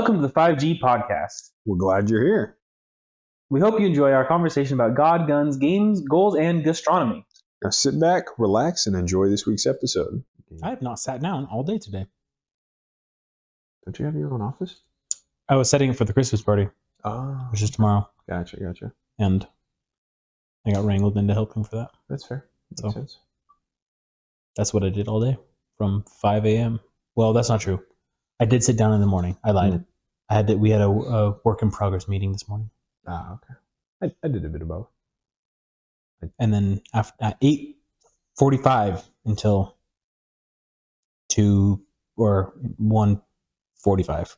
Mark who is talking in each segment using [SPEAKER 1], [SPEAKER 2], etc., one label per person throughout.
[SPEAKER 1] Welcome to the 5G podcast.
[SPEAKER 2] We're glad you're here.
[SPEAKER 1] We hope you enjoy our conversation about God, guns, games, goals, and gastronomy.
[SPEAKER 2] Now sit back, relax, and enjoy this week's episode.
[SPEAKER 3] I have not sat down all day today.
[SPEAKER 2] Don't you have your own office?
[SPEAKER 3] I was setting it for the Christmas party,
[SPEAKER 2] Oh,
[SPEAKER 3] which is tomorrow.
[SPEAKER 2] Gotcha.
[SPEAKER 3] And I got wrangled into helping for that.
[SPEAKER 2] That's fair. Makes
[SPEAKER 3] So
[SPEAKER 2] sense.
[SPEAKER 3] that's what I did all day from 5 a.m. Well, that's not true. I did sit down in the morning. I lied. We had a work in progress meeting this morning.
[SPEAKER 2] Ah, okay. I did a bit of both.
[SPEAKER 3] And then at 8:45 until 2 or 1:45.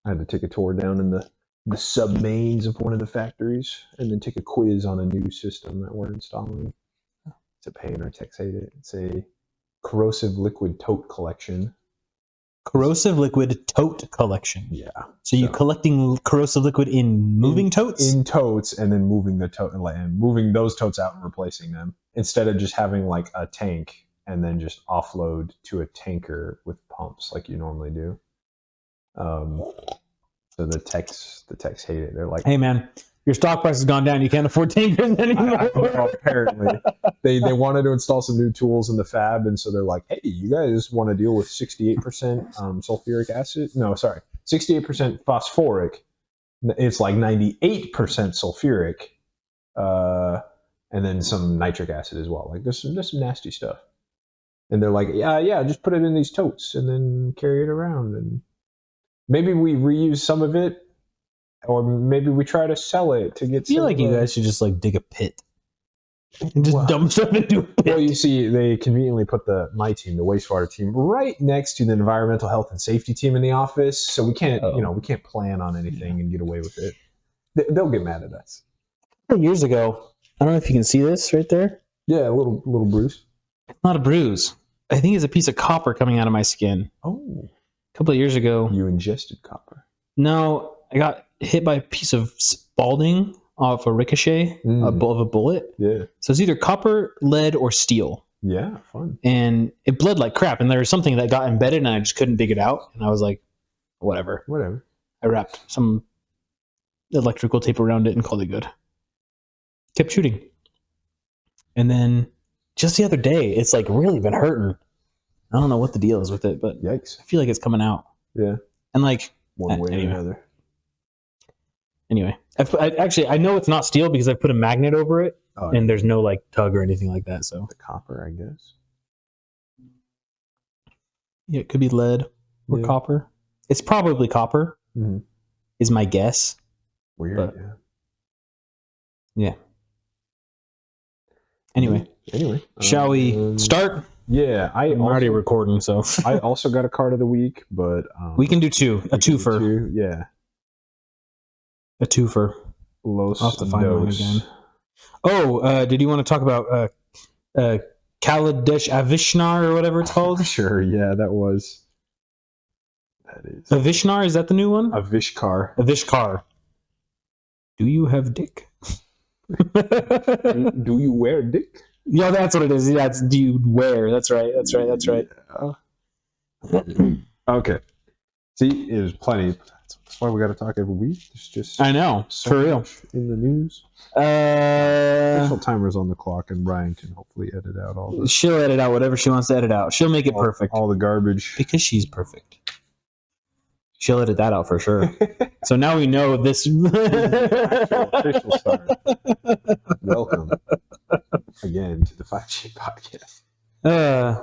[SPEAKER 2] I had to take a tour down in the sub-mains of one of the factories and then take a quiz on a new system that we're installing. It's a pain, our techs hate it. It's a corrosive liquid tote collection.
[SPEAKER 3] Corrosive liquid tote collection.
[SPEAKER 2] Yeah.
[SPEAKER 3] So you're collecting corrosive liquid in moving totes?
[SPEAKER 2] In totes, and then moving the tote and moving those totes out and replacing them instead of just having like a tank and then just offload to a tanker with pumps like you normally do. So the techs hate it. They're like,
[SPEAKER 3] Hey man, your stock price has gone down. You can't afford tankers anymore.
[SPEAKER 2] apparently they wanted to install some new tools in the fab, and so they're like, hey, you guys want to deal with 68% sulfuric acid? No, sorry, 68% phosphoric. It's like 98% sulfuric, and then some nitric acid as well. Like there's some nasty stuff. And they're like, yeah, just put it in these totes and then carry it around, and maybe we reuse some of it. Or maybe we try to sell it to get.
[SPEAKER 3] I feel like you guys should just like dig a pit and just dump stuff into a pit.
[SPEAKER 2] Well, you see, they conveniently put my team, the wastewater team, right next to the environmental health and safety team in the office. So we can't, we can't plan on anything and get away with it. They'll get mad at us.
[SPEAKER 3] Years ago, I don't know if you can see this right there.
[SPEAKER 2] Yeah, a little bruise.
[SPEAKER 3] It's not a bruise. I think it's a piece of copper coming out of my skin.
[SPEAKER 2] Oh,
[SPEAKER 3] a couple of years ago.
[SPEAKER 2] You ingested copper.
[SPEAKER 3] No, I got hit by a piece of spalding off a ricochet of a bullet.
[SPEAKER 2] Yeah.
[SPEAKER 3] So it's either copper, lead, or steel.
[SPEAKER 2] Yeah, fun.
[SPEAKER 3] And it bled like crap. And there was something that got embedded and I just couldn't dig it out. And I was like, whatever. I wrapped some electrical tape around it and called it good. Kept shooting. And then just the other day, it's like really been hurting. I don't know what the deal is with it, but
[SPEAKER 2] Yikes.
[SPEAKER 3] I feel like it's coming out.
[SPEAKER 2] Yeah.
[SPEAKER 3] And like
[SPEAKER 2] one way or another.
[SPEAKER 3] Anyway, I know it's not steel because I put a magnet over it, and there's no like tug or anything like that. So
[SPEAKER 2] the copper, I guess.
[SPEAKER 3] Yeah, it could be lead or copper. It's probably copper, is my guess.
[SPEAKER 2] Weird.
[SPEAKER 3] But, yeah. Anyway, shall we start?
[SPEAKER 2] Yeah,
[SPEAKER 3] I'm already recording, so
[SPEAKER 2] I also got a card of the week, but
[SPEAKER 3] we can do a twofer.
[SPEAKER 2] Yeah.
[SPEAKER 3] A twofer.
[SPEAKER 2] Los
[SPEAKER 3] I'll have to find one again. Oh, did you want to talk about Caladesh Avishnar or whatever it's called?
[SPEAKER 2] Sure, yeah, that is.
[SPEAKER 3] Avishnar, is that the new one?
[SPEAKER 2] Avishkar.
[SPEAKER 3] Do you have dick?
[SPEAKER 2] Do you wear dick?
[SPEAKER 3] Yeah, that's what it is. Yeah, it's do you wear. That's right.
[SPEAKER 2] Yeah. Okay. See, there's plenty. That's why we got to talk every week. There's just
[SPEAKER 3] I know,
[SPEAKER 2] so
[SPEAKER 3] for real.
[SPEAKER 2] Much in the news. Special timer's on the clock, and Brian can hopefully edit out all this.
[SPEAKER 3] She'll edit out whatever she wants to edit out. She'll make it perfect.
[SPEAKER 2] All the garbage.
[SPEAKER 3] Because she's perfect. She'll edit that out for sure. So now we know this.
[SPEAKER 2] Official start. Welcome again to the 5G podcast.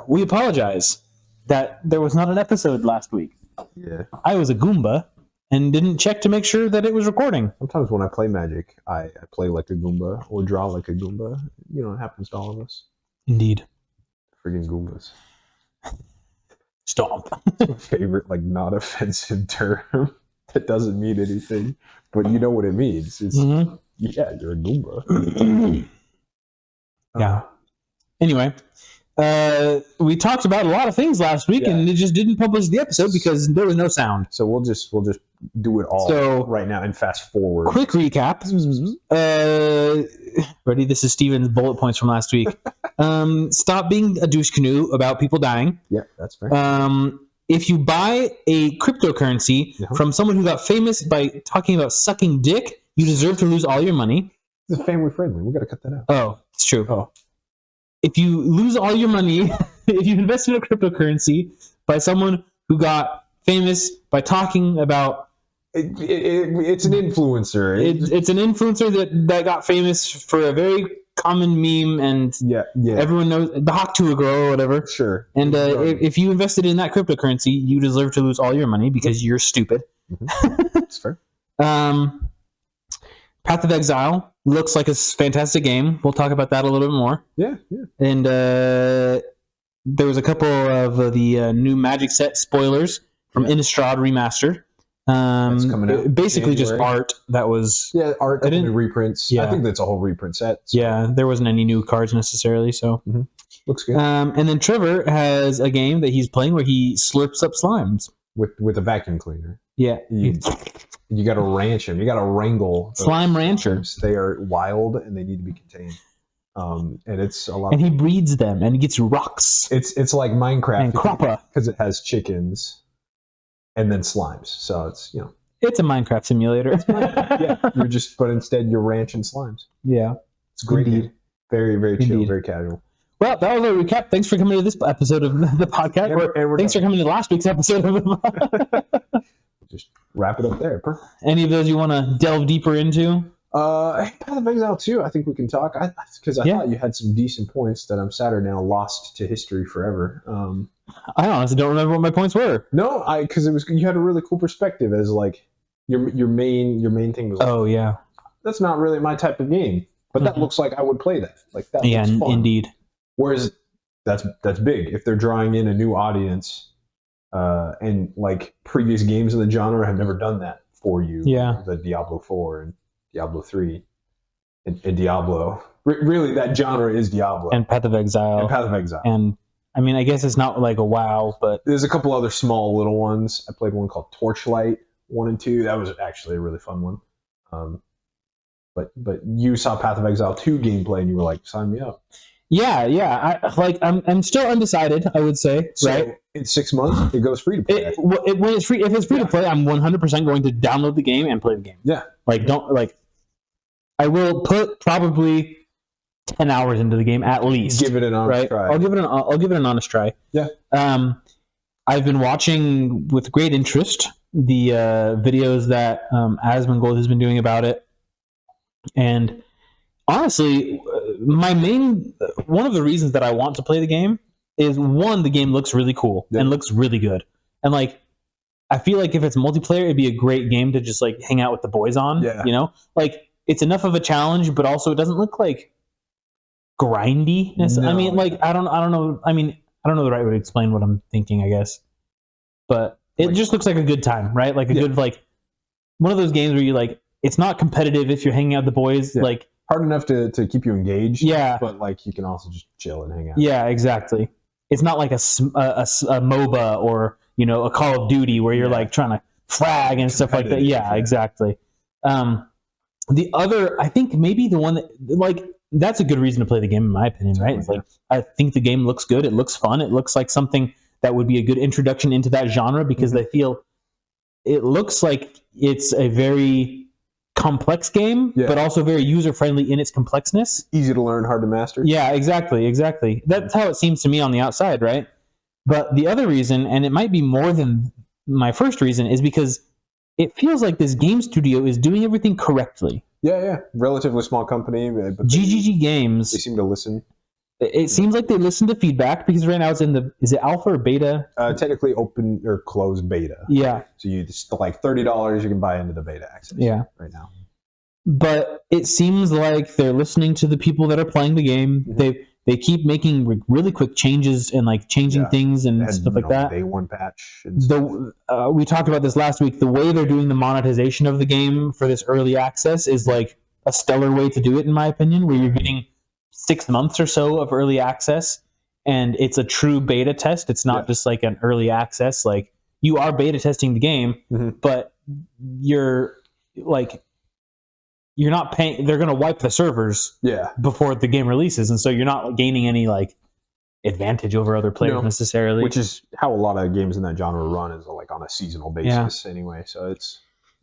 [SPEAKER 3] We apologize that there was not an episode last week.
[SPEAKER 2] Yeah.
[SPEAKER 3] I was a Goomba and didn't check to make sure that it was recording.
[SPEAKER 2] Sometimes when I play Magic, I play like a Goomba or draw like a Goomba. You know, it happens to all of us.
[SPEAKER 3] Indeed.
[SPEAKER 2] Friggin' Goombas.
[SPEAKER 3] Stomp.
[SPEAKER 2] It's my favorite, like, not offensive term that doesn't mean anything, but you know what it means. It's, yeah, you're a Goomba.
[SPEAKER 3] Yeah. Anyway, we talked about a lot of things last week, and it just didn't publish the episode because there was no sound.
[SPEAKER 2] So we'll just do it all right now and fast forward.
[SPEAKER 3] Quick recap. Ready? This is Steven's bullet points from last week. Stop being a douche canoe about people dying.
[SPEAKER 2] Yeah, that's fair.
[SPEAKER 3] if you buy a cryptocurrency from someone who got famous by talking about sucking dick, you deserve to lose all your money.
[SPEAKER 2] It's family friendly. We got to cut that out.
[SPEAKER 3] Oh, it's true.
[SPEAKER 2] Oh.
[SPEAKER 3] If you lose all your money, if you invest in a cryptocurrency by someone who got famous by talking about...
[SPEAKER 2] It's an influencer.
[SPEAKER 3] It's an influencer that got famous for a very common meme, and everyone knows the Hawk to a girl or whatever.
[SPEAKER 2] Sure.
[SPEAKER 3] And if you invested in that cryptocurrency, you deserve to lose all your money because you're stupid.
[SPEAKER 2] That's fair.
[SPEAKER 3] Path of Exile looks like a fantastic game. We'll talk about that a little bit more.
[SPEAKER 2] Yeah.
[SPEAKER 3] And there was a couple of the new Magic set spoilers from Innistrad Remastered.
[SPEAKER 2] That's coming out
[SPEAKER 3] basically
[SPEAKER 2] January.
[SPEAKER 3] Just art that was
[SPEAKER 2] art and reprints. I think that's a whole reprint set.
[SPEAKER 3] So. There wasn't any new cards necessarily, so
[SPEAKER 2] looks good.
[SPEAKER 3] And then Trevor has a game that he's playing where he slurps up slimes
[SPEAKER 2] with a vacuum cleaner.
[SPEAKER 3] Yeah,
[SPEAKER 2] you got to ranch them. You got to wrangle
[SPEAKER 3] slime rancher.
[SPEAKER 2] They are wild and they need to be contained. And it's a lot.
[SPEAKER 3] And he breeds them and he gets rocks.
[SPEAKER 2] It's like Minecraft
[SPEAKER 3] and Crappa
[SPEAKER 2] because it has chickens. And then slimes. So it's,
[SPEAKER 3] it's a Minecraft simulator.
[SPEAKER 2] You're just, but instead you're ranching slimes.
[SPEAKER 3] Yeah.
[SPEAKER 2] It's great.
[SPEAKER 3] Indeed.
[SPEAKER 2] Very, very chill, very casual.
[SPEAKER 3] Well, that was a recap. Thanks for coming to this episode of the podcast. Thanks for coming to last week's episode of the podcast.
[SPEAKER 2] Just wrap it up there. Perfect.
[SPEAKER 3] Any of those you want to delve deeper into?
[SPEAKER 2] Path of Exile 2, I think we can talk. Because I thought you had some decent points that I'm sad are now lost to history forever.
[SPEAKER 3] I honestly don't remember what my points were.
[SPEAKER 2] No, because you had a really cool perspective as like your main thing was like, that's not really my type of game, but that looks like I would play that. Like that looks fun.
[SPEAKER 3] Indeed.
[SPEAKER 2] Whereas that's big if they're drawing in a new audience, and like previous games in the genre have never done that for you.
[SPEAKER 3] Yeah,
[SPEAKER 2] the Diablo 4 and Diablo 3 and Diablo. Really, that genre is Diablo
[SPEAKER 3] and Path of Exile. And I mean, I guess it's not like a WoW, but
[SPEAKER 2] there's a couple other small little ones. I played one called Torchlight 1 and 2. That was actually a really fun one. But you saw Path of Exile 2 gameplay and you were like, sign me up.
[SPEAKER 3] Yeah. I'm still undecided, I would say. So right?
[SPEAKER 2] In 6 months, it goes free to play.
[SPEAKER 3] When it's free, if it's free to play, I'm 100% going to download the game and play the game.
[SPEAKER 2] Yeah.
[SPEAKER 3] I will put probably 10 hours into the game at least.
[SPEAKER 2] Give it an honest try.
[SPEAKER 3] I'll give it an honest try.
[SPEAKER 2] Yeah.
[SPEAKER 3] I've been watching with great interest the videos that Asmongold has been doing about it, and honestly, one of the reasons that I want to play the game is the game looks really cool and looks really good, and like I feel like if it's multiplayer, it'd be a great game to just like hang out with the boys on.
[SPEAKER 2] Yeah.
[SPEAKER 3] Like it's enough of a challenge, but also it doesn't look like grindy. No. I mean, like I don't know. I mean, I don't know the right way to explain what I'm thinking, I guess, but it just looks like a good time, right? Like a good, like one of those games where you like, it's not competitive if you're hanging out with the boys, like
[SPEAKER 2] hard enough to keep you engaged.
[SPEAKER 3] Yeah,
[SPEAKER 2] but like you can also just chill and hang out.
[SPEAKER 3] Yeah, exactly. It's not like a MOBA or a Call of Duty where you're like trying to frag and stuff like that. Yeah, exactly. The other, I think maybe the one that like. That's a good reason to play the game, in my opinion, right? It's like I think the game looks good. It looks fun. It looks like something that would be a good introduction into that genre because they feel it looks like it's a very complex game, but also very user-friendly in its complexness.
[SPEAKER 2] Easy to learn, hard to master.
[SPEAKER 3] Yeah, exactly. That's how it seems to me on the outside, right? But the other reason, and it might be more than my first reason, is because it feels like this game studio is doing everything correctly.
[SPEAKER 2] Yeah. Relatively small company. But
[SPEAKER 3] GGG Games.
[SPEAKER 2] They seem to listen.
[SPEAKER 3] It seems like they listen to feedback because right now it's is it alpha or beta?
[SPEAKER 2] Technically open or closed beta.
[SPEAKER 3] Yeah.
[SPEAKER 2] So you just like $30 you can buy into the beta access.
[SPEAKER 3] Yeah.
[SPEAKER 2] Right now.
[SPEAKER 3] But it seems like they're listening to the people that are playing the game. They keep making really quick changes and like changing things and stuff like that.
[SPEAKER 2] Day one patch.
[SPEAKER 3] We talked about this last week. The way they're doing the monetization of the game for this early access is like a stellar way to do it, in my opinion, where you're getting 6 months or so of early access, and it's a true beta test. It's not just like an early access. Like you are beta testing the game, but you're not paying. They're going to wipe the servers before the game releases, and so you're not gaining any like advantage over other players necessarily.
[SPEAKER 2] Which is how a lot of games in that genre run, is like on a seasonal basis anyway. So it's.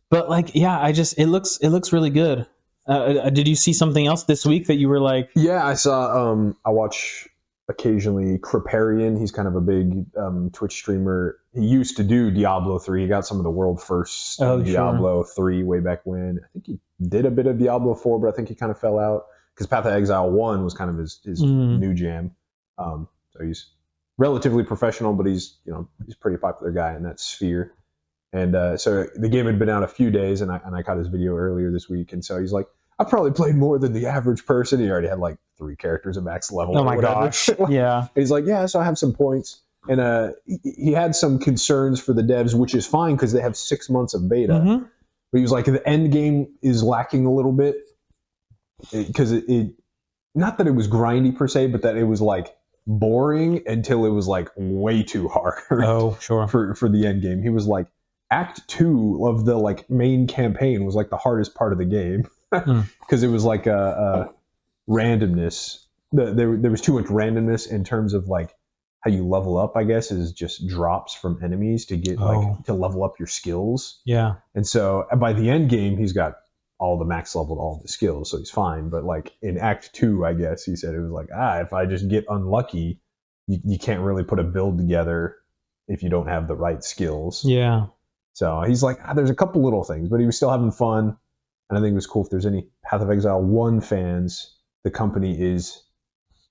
[SPEAKER 3] But like, yeah, it looks really good. Did you see something else this week that you were like?
[SPEAKER 2] Yeah, I saw. I watch occasionally Kriparian. He's kind of a big Twitch streamer. He used to do Diablo 3. He got some of the world first Diablo 3 way back when. I think he did a bit of Diablo 4, but I think he kind of fell out because Path of Exile 1 was kind of his new jam. So he's relatively professional, but he's a pretty popular guy in that sphere. And so the game had been out a few days, and I caught his video earlier this week, and so he's like, I've probably played more than the average person. He already had like 3 characters at max level.
[SPEAKER 3] Oh my gosh. Yeah.
[SPEAKER 2] He's like, yeah, so I have some points. And he had some concerns for the devs, which is fine because they have 6 months of beta. Mm-hmm. But he was like, the end game is lacking a little bit because it not that it was grindy per se, but that it was like boring until it was like way too hard.
[SPEAKER 3] Oh, sure.
[SPEAKER 2] For the end game. He was like, Act 2 of the like main campaign was like the hardest part of the game because it was like a randomness. There was too much randomness in terms of like how you level up, I guess, is just drops from enemies to get like to level up your skills.
[SPEAKER 3] Yeah.
[SPEAKER 2] And so by the end game, he's got all the max leveled all the skills, so he's fine. But like in Act 2, I guess he said it was like, if I just get unlucky, you can't really put a build together if you don't have the right skills.
[SPEAKER 3] Yeah.
[SPEAKER 2] So he's like, there's a couple little things, but he was still having fun. And I think it was cool if there's any Path of Exile 1 fans, the company is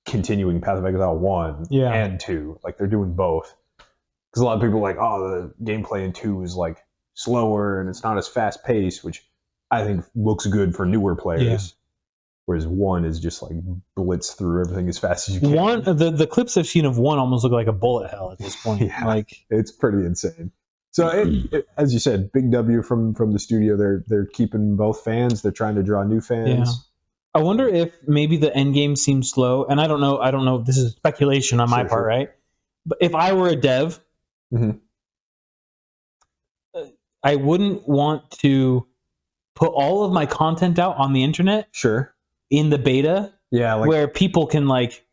[SPEAKER 2] continuing Path of Exile 1 and 2. Like they're doing both. Because a lot of people are like, the gameplay in 2 is like slower and it's not as fast paced, which I think looks good for newer players. Yeah. Whereas 1 is just like blitz through everything as fast as you can.
[SPEAKER 3] The clips I've seen of 1 almost look like a bullet hell at this point.
[SPEAKER 2] Yeah,
[SPEAKER 3] like
[SPEAKER 2] it's pretty insane. So, as you said, big W from the studio. They're keeping both fans. They're trying to draw new fans.
[SPEAKER 3] Yeah. I wonder if maybe the end game seems slow. And I don't know. This is speculation on my part, right? But if I were a dev, I wouldn't want to put all of my content out on the internet.
[SPEAKER 2] Sure.
[SPEAKER 3] In the beta.
[SPEAKER 2] Yeah.
[SPEAKER 3] Where people can like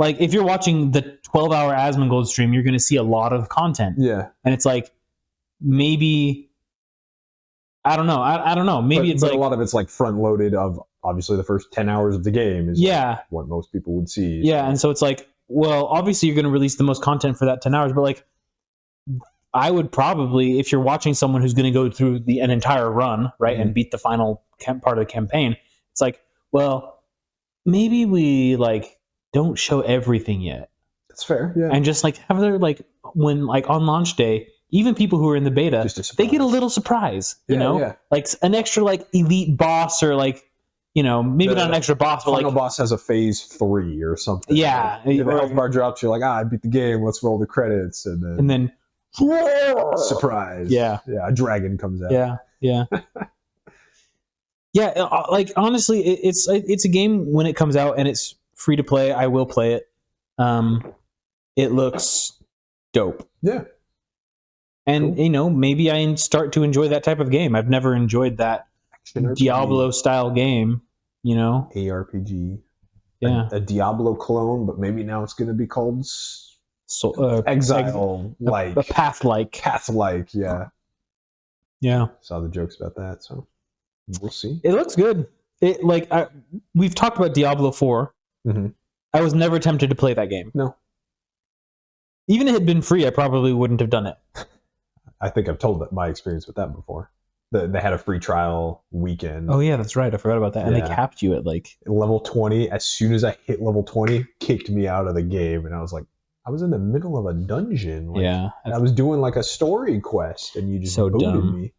[SPEAKER 3] if you're watching the 12-hour Asmongold stream, you're going to see a lot of content.
[SPEAKER 2] Yeah.
[SPEAKER 3] And it's like, maybe, I don't know. I don't know. Maybe it's
[SPEAKER 2] but
[SPEAKER 3] like
[SPEAKER 2] a lot of it's like front loaded of obviously the first 10 hours of the game is like what most people would see.
[SPEAKER 3] Yeah. And so it's like, well, obviously you're going to release the most content for that 10 hours, but like, I would probably, if you're watching someone who's going to go through an entire run, right, and beat the final part of the campaign, it's like, well, maybe we like don't show everything yet.
[SPEAKER 2] That's fair. Yeah.
[SPEAKER 3] And just like have their like when like on launch day, even people who are in the beta, they get a little surprise, you know, like an extra like elite boss or like, maybe not an extra boss, but
[SPEAKER 2] final
[SPEAKER 3] like
[SPEAKER 2] boss has a phase 3 or something.
[SPEAKER 3] Yeah.
[SPEAKER 2] Like, if the health bar drops, you're like, I beat the game. Let's roll the credits, and then surprise.
[SPEAKER 3] Yeah.
[SPEAKER 2] A dragon comes out.
[SPEAKER 3] Yeah. Yeah. Like honestly, it's a game when it comes out and it's free to play. I will play it. It looks dope.
[SPEAKER 2] Yeah.
[SPEAKER 3] And cool. Maybe I start to enjoy that type of game. I've never enjoyed that Diablo style game,
[SPEAKER 2] ARPG.
[SPEAKER 3] Yeah.
[SPEAKER 2] A Diablo clone, but maybe now it's going to be called Exile like.
[SPEAKER 3] A Path like.
[SPEAKER 2] Path like, yeah.
[SPEAKER 3] Yeah.
[SPEAKER 2] Saw the jokes about that, so we'll see.
[SPEAKER 3] It looks good. We've talked about Diablo 4.
[SPEAKER 2] Mm-hmm.
[SPEAKER 3] I was never tempted to play that game.
[SPEAKER 2] No.
[SPEAKER 3] Even if it had been free, I probably wouldn't have done it.
[SPEAKER 2] I think I've told my experience with that before. They had a free trial weekend.
[SPEAKER 3] Oh, yeah, that's right. I forgot about that. And they capped you at like...
[SPEAKER 2] level 20. As soon as I hit level 20, kicked me out of the game. And I was like, I was in the middle of a dungeon. Like, I was doing like a story quest, and you just booted me.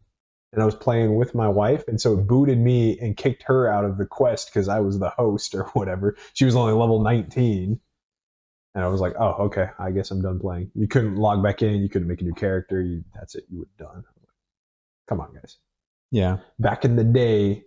[SPEAKER 2] And I was playing with my wife, and so it booted me and kicked her out of the quest because I was the host or whatever. She was only level 19. And I was like, oh, okay, I guess I'm done playing. You couldn't log back in. You couldn't make a new character. That's it. You were done. Come on, guys.
[SPEAKER 3] Yeah.
[SPEAKER 2] Back in the day,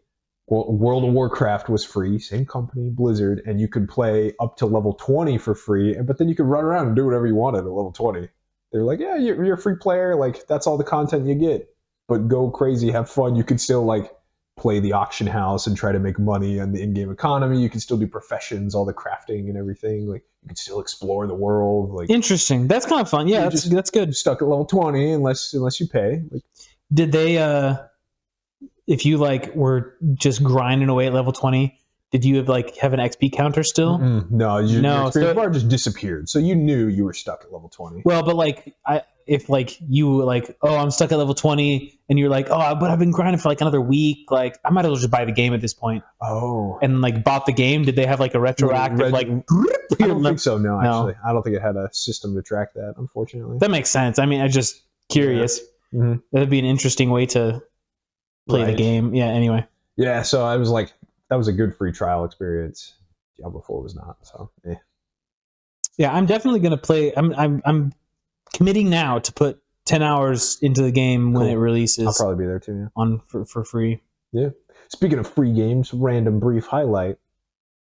[SPEAKER 2] World of Warcraft was free, same company, Blizzard, and you could play up to level 20 for free, but then you could run around and do whatever you wanted at level 20. They're like, yeah, you're a free player. Like, that's all the content you get. But go crazy, have fun. You could still, like, play the auction house and try to make money on the in-game economy. You can still do professions, all the crafting and everything. Like you can still explore the world. Like
[SPEAKER 3] Interesting. That's kind of fun. Yeah, that's good.
[SPEAKER 2] Stuck at level 20 unless you pay. Like,
[SPEAKER 3] did they if you like were just grinding away at level 20, did you have an XP counter still?
[SPEAKER 2] No, your experience
[SPEAKER 3] so,
[SPEAKER 2] bar just disappeared. So you knew you were stuck at level 20.
[SPEAKER 3] Well, but if you I'm stuck at level 20 and you're like, oh, but I've been grinding for like another week, like I might as well just buy the game at this point.
[SPEAKER 2] Oh.
[SPEAKER 3] And like bought the game. Did they have like a retroactive
[SPEAKER 2] I don't think so. No, actually. I don't think it had a system to track that, unfortunately.
[SPEAKER 3] That makes sense. I mean, I'm just curious.
[SPEAKER 2] Yeah. Mm-hmm.
[SPEAKER 3] That'd be an interesting way to play the game. Yeah, anyway.
[SPEAKER 2] Yeah, so I was like, that was a good free trial experience. Diablo 4 was not, so
[SPEAKER 3] yeah, I'm definitely gonna play. I'm committing now to put 10 hours into the game when it releases.
[SPEAKER 2] I'll probably be there too. Yeah,
[SPEAKER 3] on for free.
[SPEAKER 2] Yeah. Speaking of free games, random brief highlight: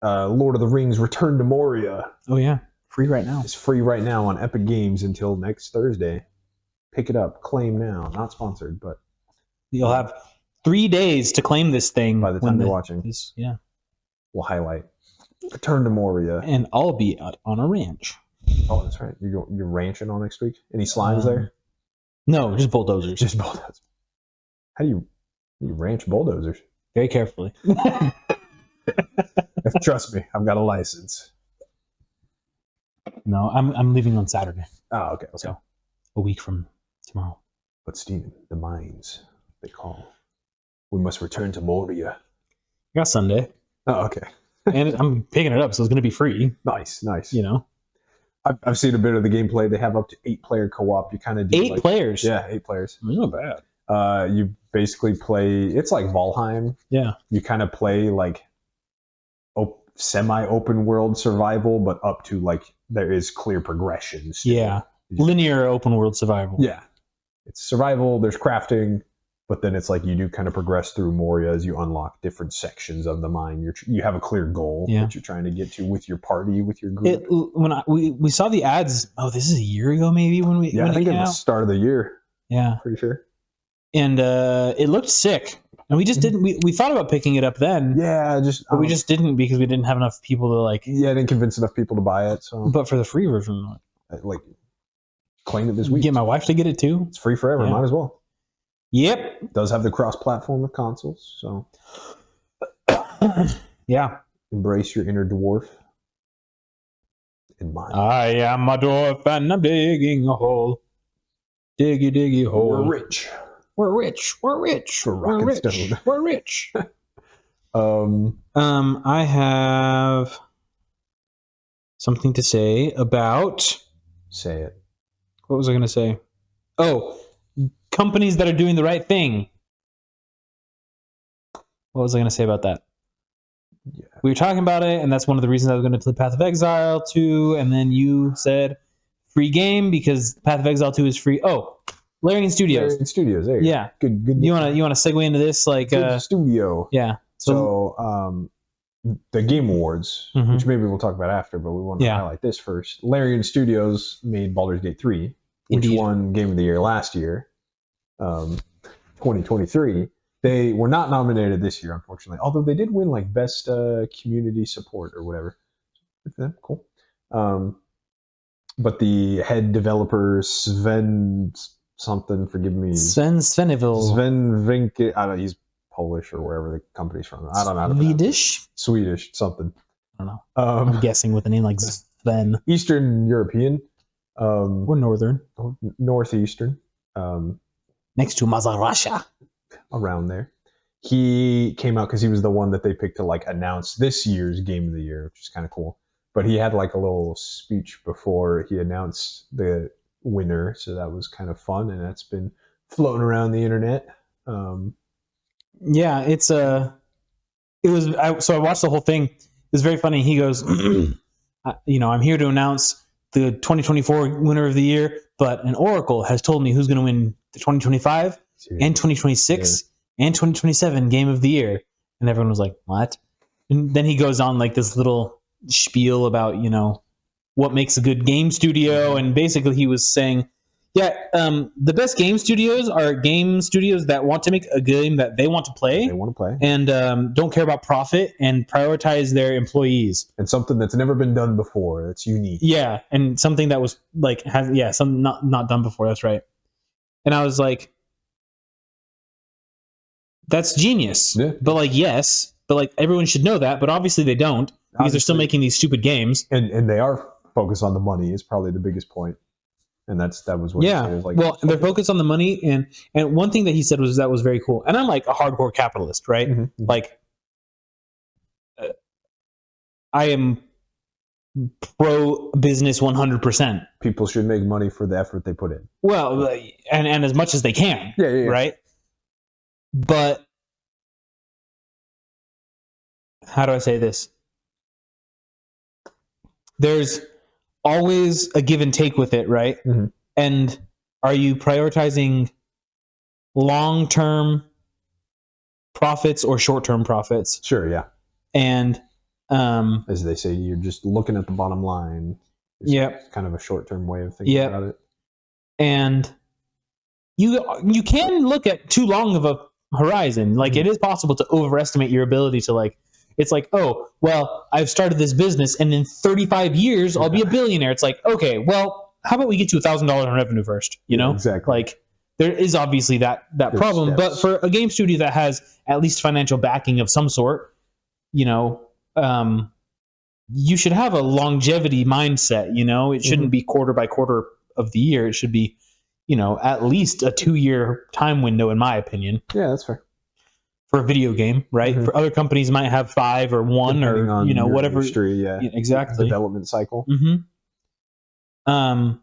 [SPEAKER 2] Lord of the Rings: Return to Moria.
[SPEAKER 3] Oh yeah, free right now.
[SPEAKER 2] It's free right now on Epic Games until next Thursday. Pick it up, claim now. Not sponsored, but
[SPEAKER 3] you'll have 3 days to claim this thing
[SPEAKER 2] by the time you're watching.
[SPEAKER 3] Yeah,
[SPEAKER 2] we'll highlight Return to Moria,
[SPEAKER 3] and I'll be out on a ranch.
[SPEAKER 2] Oh, that's right. You're ranching all next week. Any slimes there?
[SPEAKER 3] No, just bulldozers.
[SPEAKER 2] Just bulldozers. How do you ranch bulldozers?
[SPEAKER 3] Very carefully.
[SPEAKER 2] Trust me, I've got a license.
[SPEAKER 3] No, I'm leaving on Saturday.
[SPEAKER 2] Oh, okay.
[SPEAKER 3] So a week from tomorrow.
[SPEAKER 2] But Steven, the mines, they call. We must return to Moria.
[SPEAKER 3] I got Sunday.
[SPEAKER 2] Oh, okay.
[SPEAKER 3] And I'm picking it up, so it's going to be free.
[SPEAKER 2] Nice.
[SPEAKER 3] You know?
[SPEAKER 2] I've seen a bit of the gameplay. They have up to 8-player co-op. You kind of do
[SPEAKER 3] 8 players?
[SPEAKER 2] Yeah, 8 players.
[SPEAKER 3] Not bad.
[SPEAKER 2] You basically play, it's like Valheim.
[SPEAKER 3] Yeah.
[SPEAKER 2] You kind of play like semi-open world survival, but up to like, there is clear progression.
[SPEAKER 3] Yeah. Linear open world survival.
[SPEAKER 2] Yeah. It's survival, there's crafting, but then it's like you do kind of progress through Moria as you unlock different sections of the mine. You have a clear goal that you're trying to get to with your party, with your group.
[SPEAKER 3] We saw the ads, this is a year ago maybe when we
[SPEAKER 2] I think it was the start of the year.
[SPEAKER 3] Yeah.
[SPEAKER 2] Pretty sure.
[SPEAKER 3] And it looked sick. And we just didn't, we thought about picking it up then.
[SPEAKER 2] Yeah,
[SPEAKER 3] but we just didn't because we didn't have enough people to like.
[SPEAKER 2] Yeah, I didn't convince enough people to buy it. So.
[SPEAKER 3] But for the free version,
[SPEAKER 2] like claim it this week.
[SPEAKER 3] Get my wife to get it too.
[SPEAKER 2] It's free forever. Might as well.
[SPEAKER 3] Yep.
[SPEAKER 2] It does have the cross-platform of consoles, so
[SPEAKER 3] yeah.
[SPEAKER 2] Embrace your inner dwarf. In mine.
[SPEAKER 3] I am a dwarf and I'm digging a hole. Diggy, diggy hole.
[SPEAKER 2] We're rich.
[SPEAKER 3] We're rich. We're rich.
[SPEAKER 2] We're rock and stone.
[SPEAKER 3] We're rich.
[SPEAKER 2] I
[SPEAKER 3] have something to say about.
[SPEAKER 2] Say it.
[SPEAKER 3] What was I going to say? Oh, companies that are doing the right thing. What was I going to say about that? Yeah. We were talking about it, and that's one of the reasons I was going to play Path of Exile 2, and then you said free game because Path of Exile 2 is free. Oh, Larian Studios.
[SPEAKER 2] Larian Studios, there you
[SPEAKER 3] go.
[SPEAKER 2] Good.
[SPEAKER 3] You want to segue into this? Like
[SPEAKER 2] studio.
[SPEAKER 3] Yeah.
[SPEAKER 2] So the Game Awards, which maybe we'll talk about after, but we want to highlight this first. Larian Studios made Baldur's Gate 3, which won Game of the Year last year, 2023. They were not nominated this year, unfortunately, although they did win like best community support or whatever. Good for them. Cool. But the head developer Sven something, forgive me.
[SPEAKER 3] Sven
[SPEAKER 2] Vinke, I don't know, he's Polish or wherever the company's from. I don't know how to Swedish, something.
[SPEAKER 3] I don't know. I'm guessing with a name like Sven.
[SPEAKER 2] Eastern European.
[SPEAKER 3] We're northern.
[SPEAKER 2] Northeastern.
[SPEAKER 3] Next to Mother Russia.
[SPEAKER 2] Around there. He came out because he was the one that they picked to like announce this year's Game of the Year, which is kind of cool. But he had like a little speech before he announced the winner, so that was kind of fun, and that's been floating around the internet.
[SPEAKER 3] Yeah, so I watched the whole thing. It was very funny. He goes, I'm here to announce the 2024 winner of the year, but an oracle has told me who's going to win the 2025 and 2026 and 2027 Game of the Year. And everyone was like, what? And then he goes on like this little spiel about, what makes a good game studio. And basically he was saying, Yeah, the best game studios are game studios that want to make a game that they want to play.
[SPEAKER 2] They want to play.
[SPEAKER 3] And don't care about profit and prioritize their employees.
[SPEAKER 2] And something that's never been done before. That's unique.
[SPEAKER 3] Yeah, and something that was like some not done before. That's right. And I was like, that's genius.
[SPEAKER 2] Yeah.
[SPEAKER 3] But like, yes, but like everyone should know that. But obviously they don't because they're still making these stupid games.
[SPEAKER 2] And they are focused on the money. Is probably the biggest point. And that was what he said. It was like,
[SPEAKER 3] well, they're focused on the money, and one thing that he said was very cool. And I'm like a hardcore capitalist, right?
[SPEAKER 2] Mm-hmm.
[SPEAKER 3] Like, I am pro business 100%.
[SPEAKER 2] People should make money for the effort they put in.
[SPEAKER 3] Well, and as much as they can, right? But how do I say this? There's always a give and take with it, right?
[SPEAKER 2] Mm-hmm.
[SPEAKER 3] And are you prioritizing long-term profits or short-term profits?
[SPEAKER 2] Sure, yeah.
[SPEAKER 3] And
[SPEAKER 2] as they say, you're just looking at the bottom line.
[SPEAKER 3] Yeah,
[SPEAKER 2] kind of a short-term way of thinking about it.
[SPEAKER 3] And you can look at too long of a horizon. Like it is possible to overestimate your ability to like. It's like, oh, well, I've started this business, and in 35 years, I'll be a billionaire. It's like, okay, well, how about we get to $1,000 in revenue first? You know,
[SPEAKER 2] exactly.
[SPEAKER 3] Like there is obviously that problem, but for a game studio that has at least financial backing of some sort, you know, you should have a longevity mindset. You know, it shouldn't be quarter by quarter of the year. It should be, you know, at least a 2-year time window, in my opinion.
[SPEAKER 2] Yeah, that's fair.
[SPEAKER 3] For a video game, right? For other companies, might have 5 or 1
[SPEAKER 2] depending
[SPEAKER 3] or, you know, whatever.
[SPEAKER 2] Industry, yeah,
[SPEAKER 3] exactly.
[SPEAKER 2] Development cycle.
[SPEAKER 3] But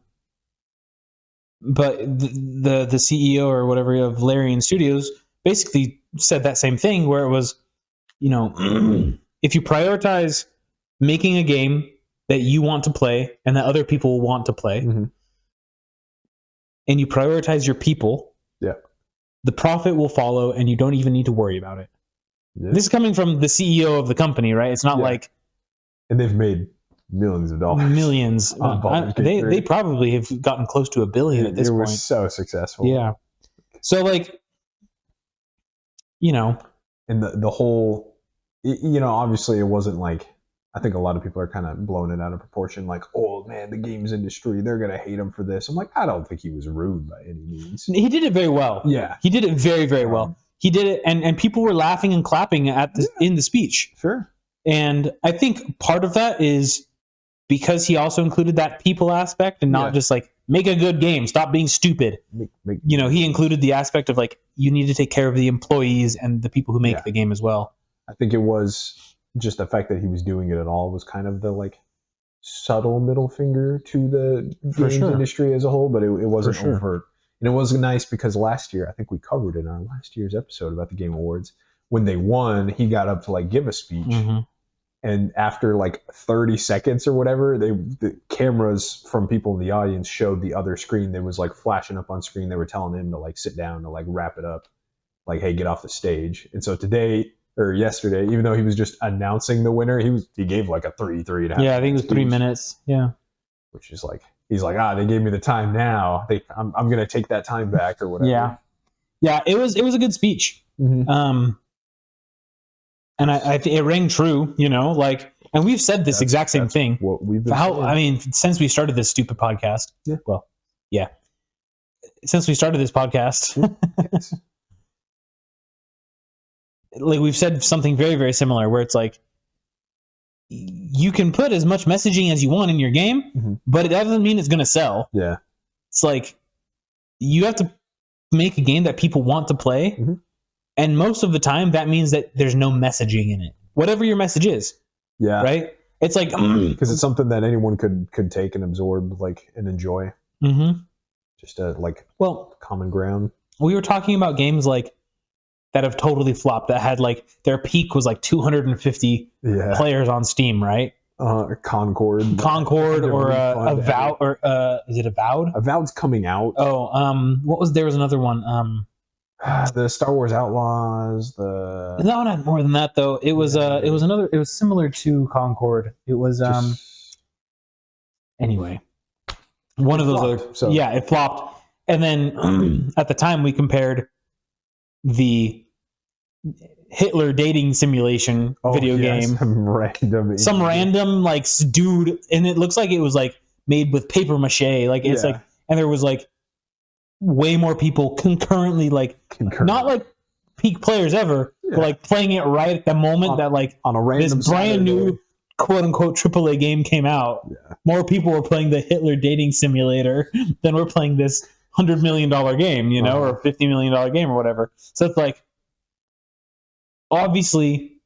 [SPEAKER 3] the CEO or whatever of Larian Studios basically said that same thing, where it was, you know, if you prioritize making a game that you want to play and that other people want to play, and you prioritize your people, the profit will follow, and you don't even need to worry about it. Yeah. This is coming from the CEO of the company, right? It's not like...
[SPEAKER 2] And they've made millions of dollars.
[SPEAKER 3] Millions. They probably have gotten close to $1 billion at this point.
[SPEAKER 2] It was so successful.
[SPEAKER 3] Yeah. So, like, you know...
[SPEAKER 2] And the whole... You know, obviously it wasn't like... I think a lot of people are kind of blowing it out of proportion. Like, oh, man, the games industry, they're going to hate him for this. I'm like, I don't think he was rude by any means.
[SPEAKER 3] He did it very well.
[SPEAKER 2] Yeah.
[SPEAKER 3] He did it very, very well. He did it, and people were laughing and clapping in the speech.
[SPEAKER 2] Sure.
[SPEAKER 3] And I think part of that is because he also included that people aspect and not just like, make a good game, stop being stupid. You know, he included the aspect of like, you need to take care of the employees and the people who make the game as well.
[SPEAKER 2] I think it was... just the fact that he was doing it at all was kind of the like subtle middle finger to the games industry as a whole, but it wasn't overt. And it was nice because last year, I think we covered it in our last year's episode about the Game Awards, when they won, he got up to like give a speech. And after like 30 seconds or whatever, the cameras from people in the audience showed the other screen that was like flashing up on screen. They were telling him to like sit down, to like wrap it up, like, hey, get off the stage. And so today, or yesterday, even though he was just announcing the winner, he gave like a 3.5.
[SPEAKER 3] Yeah, I think it was 3 minutes. Yeah,
[SPEAKER 2] which is like, he's like, they gave me the time now. I'm gonna take that time back or whatever.
[SPEAKER 3] Yeah. It was a good speech. And I think it rang true. You know, like, and we've said this exact same thing.
[SPEAKER 2] What we've been saying.
[SPEAKER 3] I mean, since we started this stupid podcast.
[SPEAKER 2] Yeah.
[SPEAKER 3] Well, yeah. Since we started this podcast.
[SPEAKER 2] Yes.
[SPEAKER 3] Like we've said something very, very similar, where it's like, you can put as much messaging as you want in your game, but it doesn't mean it's going to sell.
[SPEAKER 2] Yeah.
[SPEAKER 3] It's like, you have to make a game that people want to play. And most of the time that means that there's no messaging in it, whatever your message is.
[SPEAKER 2] Yeah.
[SPEAKER 3] Right. It's like,
[SPEAKER 2] because it's something that anyone could take and absorb, like, and enjoy. Just like, common ground.
[SPEAKER 3] We were talking about games like that have totally flopped, that had like their peak was like 250 players on Steam, right?
[SPEAKER 2] Concord
[SPEAKER 3] or Avowed, or is it Avowed?
[SPEAKER 2] Avowed's coming out.
[SPEAKER 3] There was another one.
[SPEAKER 2] The Star Wars Outlaws. No,
[SPEAKER 3] not more than that though. It was another. It was similar to Concord. It was anyway, one of those. It flopped. And then at the time we compared the Hitler dating simulation video game, some random like dude, and it looks like it was like made with paper mache, like it's like, and there was like way more people concurrently, like not like peak players ever, but like playing it right at the moment that like
[SPEAKER 2] on a random
[SPEAKER 3] this brand new quote unquote AAA game came out. More people were playing the Hitler dating simulator than were playing this $100 million game, you know, or $50 million game or whatever. So it's like, obviously,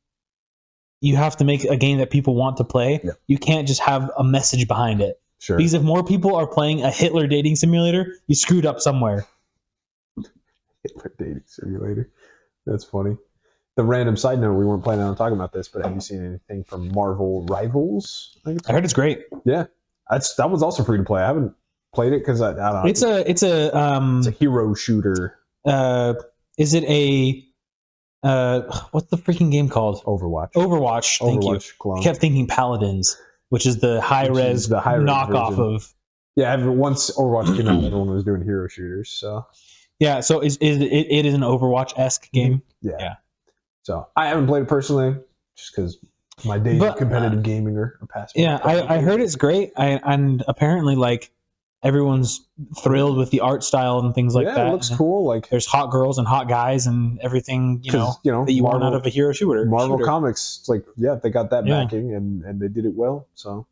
[SPEAKER 3] you have to make a game that people want to play. Yeah. You can't just have a message behind it.
[SPEAKER 2] Sure.
[SPEAKER 3] Because if more people are playing a Hitler dating simulator, you screwed up somewhere.
[SPEAKER 2] Hitler dating simulator. That's funny. The random side note, we weren't planning on talking about this, but have you seen anything from Marvel Rivals?
[SPEAKER 3] I heard it's great.
[SPEAKER 2] Yeah. That was also free to play. I haven't played it because I don't know.
[SPEAKER 3] It's a
[SPEAKER 2] hero shooter.
[SPEAKER 3] Is it a what's the freaking game called?
[SPEAKER 2] Overwatch.
[SPEAKER 3] Thank you. Clone. I kept thinking Paladins, which is the high-res knockoff version of.
[SPEAKER 2] Yeah, once Overwatch came out, everyone was doing hero shooters. So
[SPEAKER 3] yeah, so it is an Overwatch-esque game.
[SPEAKER 2] Yeah. So I haven't played it personally, just because my days of competitive gaming are past.
[SPEAKER 3] Yeah, I heard it's great, and apparently like everyone's thrilled with the art style and things like that.
[SPEAKER 2] Yeah, it looks cool. Like
[SPEAKER 3] there's hot girls and hot guys and everything, you know that you want out of a hero shooter.
[SPEAKER 2] Marvel Comics, it's like they got that backing and they did it well. So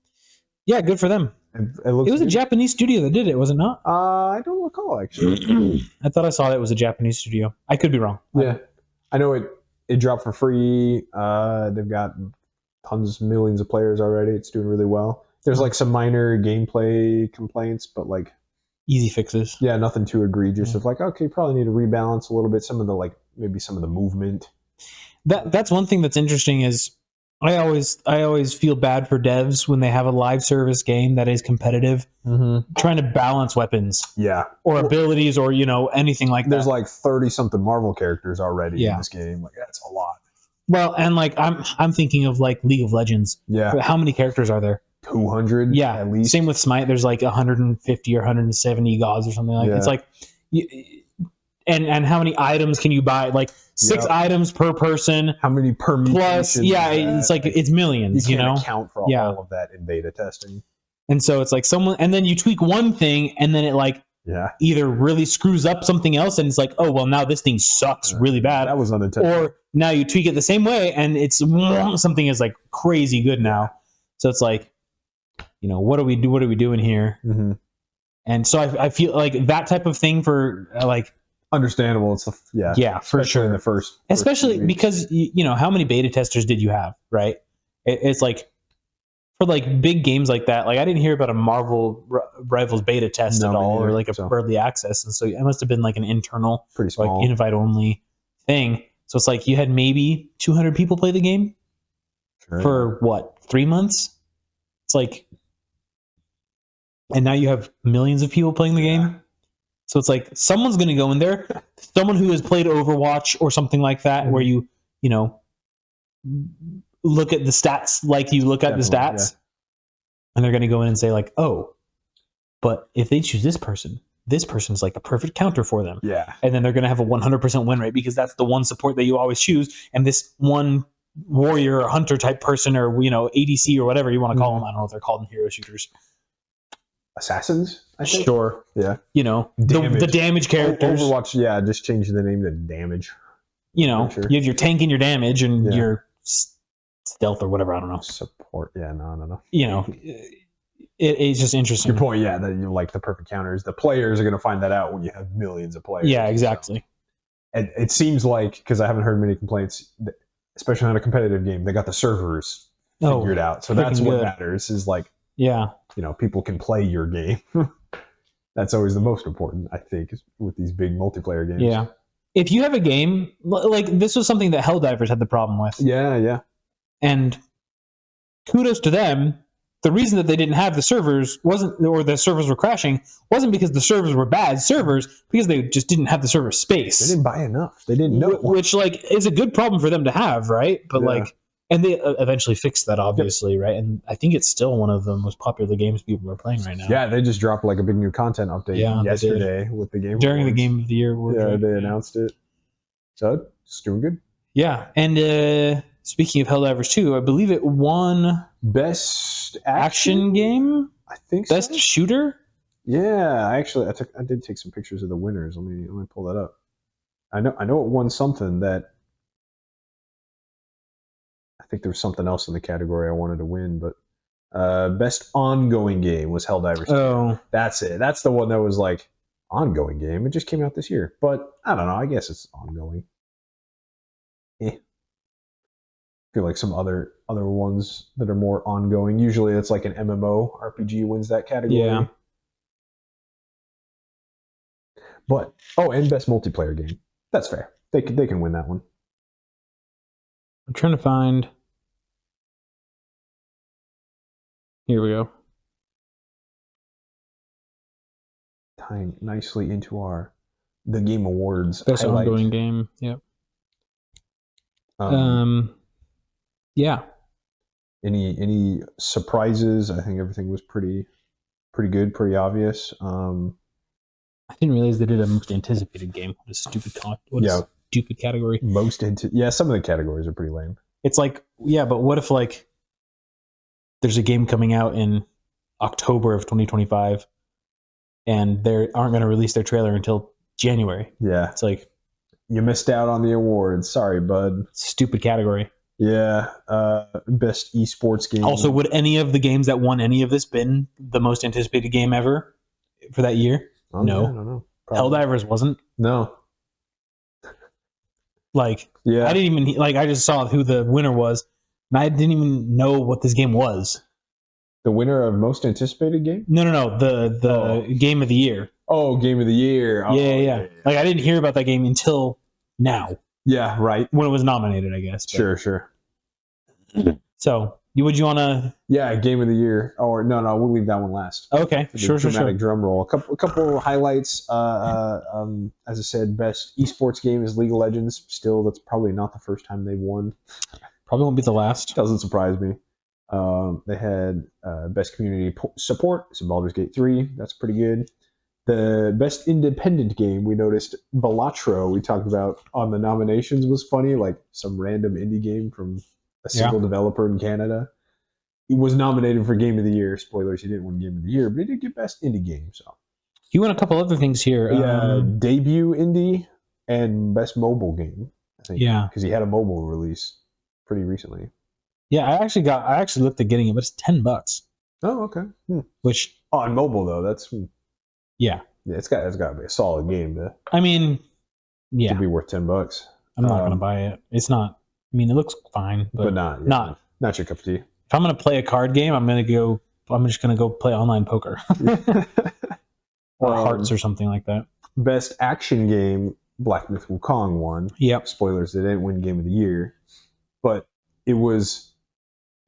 [SPEAKER 3] yeah, good for them.
[SPEAKER 2] It was
[SPEAKER 3] a Japanese studio that did it, was it not?
[SPEAKER 2] I don't recall actually.
[SPEAKER 3] I thought I saw that it was a Japanese studio. I could be wrong.
[SPEAKER 2] Yeah, I know it dropped for free. They've got millions of players already. It's doing really well. There's like some minor gameplay complaints, but like
[SPEAKER 3] easy fixes.
[SPEAKER 2] Yeah, nothing too egregious. Of like, okay, probably need to rebalance a little bit. Some of the maybe some of the movement.
[SPEAKER 3] That's one thing that's interesting is I always feel bad for devs when they have a live service game that is competitive, trying to balance weapons, or abilities, or anything like that.
[SPEAKER 2] There's like 30 something Marvel characters already in this game. Like that's a lot.
[SPEAKER 3] Well, and like I'm thinking of like League of Legends.
[SPEAKER 2] Yeah,
[SPEAKER 3] how many characters are there?
[SPEAKER 2] 200.
[SPEAKER 3] Yeah,
[SPEAKER 2] at least.
[SPEAKER 3] Same with Smite. There's like 150 or 170 gods or something like. It's like, and how many items can you buy? Like 6 items per person.
[SPEAKER 2] How many per
[SPEAKER 3] plus? Yeah, it's like it's millions.
[SPEAKER 2] You can't account for all of that in beta testing.
[SPEAKER 3] And so it's like and then you tweak one thing, and then it like either really screws up something else, and it's like, oh well, now this thing sucks really bad.
[SPEAKER 2] That was unintended.
[SPEAKER 3] Or now you tweak it the same way, and it's something is like crazy good now. So it's like, what are we doing here?
[SPEAKER 2] Mm-hmm.
[SPEAKER 3] And so I feel like that type of thing for like
[SPEAKER 2] understandable. It's
[SPEAKER 3] for sure
[SPEAKER 2] in the first
[SPEAKER 3] especially because how many beta testers did you have, right? It's like for like big games like that. Like I didn't hear about a Marvel Rivals beta test at all, or like a early access, and so it must have been like an internal,
[SPEAKER 2] pretty small,
[SPEAKER 3] like invite only thing. So it's like you had maybe 200 people play the game for what, 3 months? It's like. And now you have millions of people playing the game. So it's like someone's going to go in there, someone who has played Overwatch or something like that, where you look at the stats like you look at the stats, and they're going to go in and say like, oh, but if they choose this person's like the perfect counter for them.
[SPEAKER 2] Yeah.
[SPEAKER 3] And then they're going to have a 100% win rate because that's the one support that you always choose. And this one warrior or hunter type person, or ADC or whatever you want to call them. I don't know what they're called in hero shooters.
[SPEAKER 2] Assassins, I think.
[SPEAKER 3] Sure.
[SPEAKER 2] Yeah.
[SPEAKER 3] The damage characters.
[SPEAKER 2] Overwatch, just changing the name to damage.
[SPEAKER 3] You have your tank and your damage and your stealth or whatever. I don't know.
[SPEAKER 2] Support. Yeah, no.
[SPEAKER 3] It's just interesting.
[SPEAKER 2] Your point, that you like the perfect counters. The players are going to find that out when you have millions of players.
[SPEAKER 3] Yeah, exactly.
[SPEAKER 2] So. And it seems like, because I haven't heard many complaints, especially on a competitive game, they got the servers figured out. So that's what matters, is like, people can play your game. That's always the most important, I think, with these big multiplayer games.
[SPEAKER 3] Yeah. If you have a game, like this was something that Helldivers had the problem with.
[SPEAKER 2] Yeah.
[SPEAKER 3] And kudos to them. The reason that they didn't have the servers or the servers were crashing, wasn't because the servers were bad servers, because they just didn't have the server space.
[SPEAKER 2] They didn't buy enough. They didn't know.
[SPEAKER 3] Which like is a good problem for them to have, right? But like, And they eventually fixed that, obviously, right? And I think it's still one of the most popular games people are playing right now.
[SPEAKER 2] Yeah, they just dropped like a big new content update yesterday with the game.
[SPEAKER 3] During the Game of the Year awards.
[SPEAKER 2] Yeah, they announced it. So it's doing good.
[SPEAKER 3] Yeah, and speaking of Helldivers 2, I believe it won
[SPEAKER 2] Best
[SPEAKER 3] action game.
[SPEAKER 2] I think
[SPEAKER 3] Best
[SPEAKER 2] so.
[SPEAKER 3] shooter.
[SPEAKER 2] Yeah, actually, I did take some pictures of the winners. Let me pull that up. I know it won something that. I think there was something else in the category I wanted to win, but best ongoing game was Helldivers 2.
[SPEAKER 3] Oh,
[SPEAKER 2] That's it. That's the one that was like ongoing game. It just came out this year, but I don't know. I guess it's ongoing. I feel like some other ones that are more ongoing. Usually, it's like an MMO RPG wins that category.
[SPEAKER 3] Yeah.
[SPEAKER 2] But and best multiplayer game. That's fair. They can win that one.
[SPEAKER 3] I'm trying to find. Here we go.
[SPEAKER 2] Tying nicely into the Game Awards.
[SPEAKER 3] Best
[SPEAKER 2] highlight.
[SPEAKER 3] ongoing game. Yep. Yeah.
[SPEAKER 2] Any surprises? I think everything was pretty good, pretty obvious.
[SPEAKER 3] I didn't realize they did a most anticipated game. What a stupid stupid category.
[SPEAKER 2] Some of the categories are pretty lame.
[SPEAKER 3] It's like, yeah, but what if like there's a game coming out in October of 2025 and they aren't going to release their trailer until January?
[SPEAKER 2] Yeah.
[SPEAKER 3] It's like,
[SPEAKER 2] you missed out on the awards. Sorry, bud.
[SPEAKER 3] Stupid category.
[SPEAKER 2] Yeah. Best esports game.
[SPEAKER 3] Also, would any of the games that won any of this been the most anticipated game ever for that year? No.
[SPEAKER 2] Yeah, I don't know. Probably.
[SPEAKER 3] Helldivers wasn't.
[SPEAKER 2] No.
[SPEAKER 3] Like,
[SPEAKER 2] yeah.
[SPEAKER 3] I didn't even, like, I just saw who the winner was, and I didn't even know what this game was.
[SPEAKER 2] The winner of most anticipated game?
[SPEAKER 3] No. The game of the year.
[SPEAKER 2] Oh, game of the year. Oh,
[SPEAKER 3] yeah. Like, I didn't hear about that game until now.
[SPEAKER 2] Yeah, right.
[SPEAKER 3] When it was nominated, I guess.
[SPEAKER 2] But. Sure.
[SPEAKER 3] So, would you want to?
[SPEAKER 2] Yeah, game of the year. Or no, we'll leave that one last.
[SPEAKER 3] Okay, sure.
[SPEAKER 2] Dramatic drum roll. A couple highlights. As I said, best esports game is League of Legends. Still, that's probably not the first time they've won.
[SPEAKER 3] Probably won't be the last.
[SPEAKER 2] Doesn't surprise me. They had best community support. So Baldur's Gate 3. That's pretty good. The best independent game, we noticed Balatro, we talked about on the nominations, was funny, like some random indie game from a single developer in Canada. He was nominated for Game of the Year. Spoilers, he didn't win Game of the Year, but he did get best indie game. So
[SPEAKER 3] he won a couple other things here.
[SPEAKER 2] Debut indie and best mobile game, I think.
[SPEAKER 3] Yeah.
[SPEAKER 2] Because he had a mobile release pretty recently.
[SPEAKER 3] Yeah, I actually looked at getting it, but it's $10.
[SPEAKER 2] Oh, okay.
[SPEAKER 3] Which
[SPEAKER 2] on mobile though, that's
[SPEAKER 3] yeah,
[SPEAKER 2] it's got to be a solid game to be worth $10.
[SPEAKER 3] I'm not gonna buy it. It's not. I mean, it looks fine, but
[SPEAKER 2] not your cup of tea.
[SPEAKER 3] If I'm gonna play a card game, I'm just gonna go play online poker or Hearts or something like that.
[SPEAKER 2] Best action game, Black Myth Wukong won.
[SPEAKER 3] Yep.
[SPEAKER 2] Spoilers, they didn't win Game of the Year, but it was.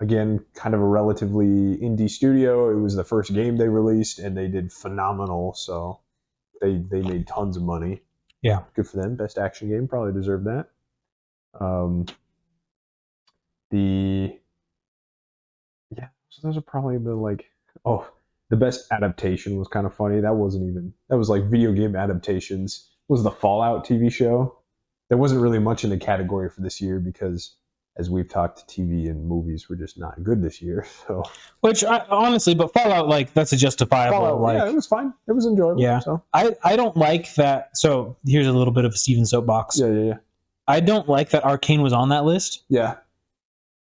[SPEAKER 2] Again, kind of a relatively indie studio. It was the first game they released, and they did phenomenal. So they made tons of money.
[SPEAKER 3] Yeah,
[SPEAKER 2] good for them. Best action game, probably deserved that. So those are probably the best adaptation was kind of funny. That was like video game adaptations. Was the Fallout TV show? There wasn't really much in the category for this year because. As we've talked, TV and movies were just not good this year. So,
[SPEAKER 3] honestly, but Fallout, like that's a justifiable.
[SPEAKER 2] It was fine. It was enjoyable.
[SPEAKER 3] Yeah.
[SPEAKER 2] So.
[SPEAKER 3] I don't like that. So here's a little bit of a Steven soapbox.
[SPEAKER 2] Yeah.
[SPEAKER 3] I don't like that Arcane was on that list.
[SPEAKER 2] Yeah.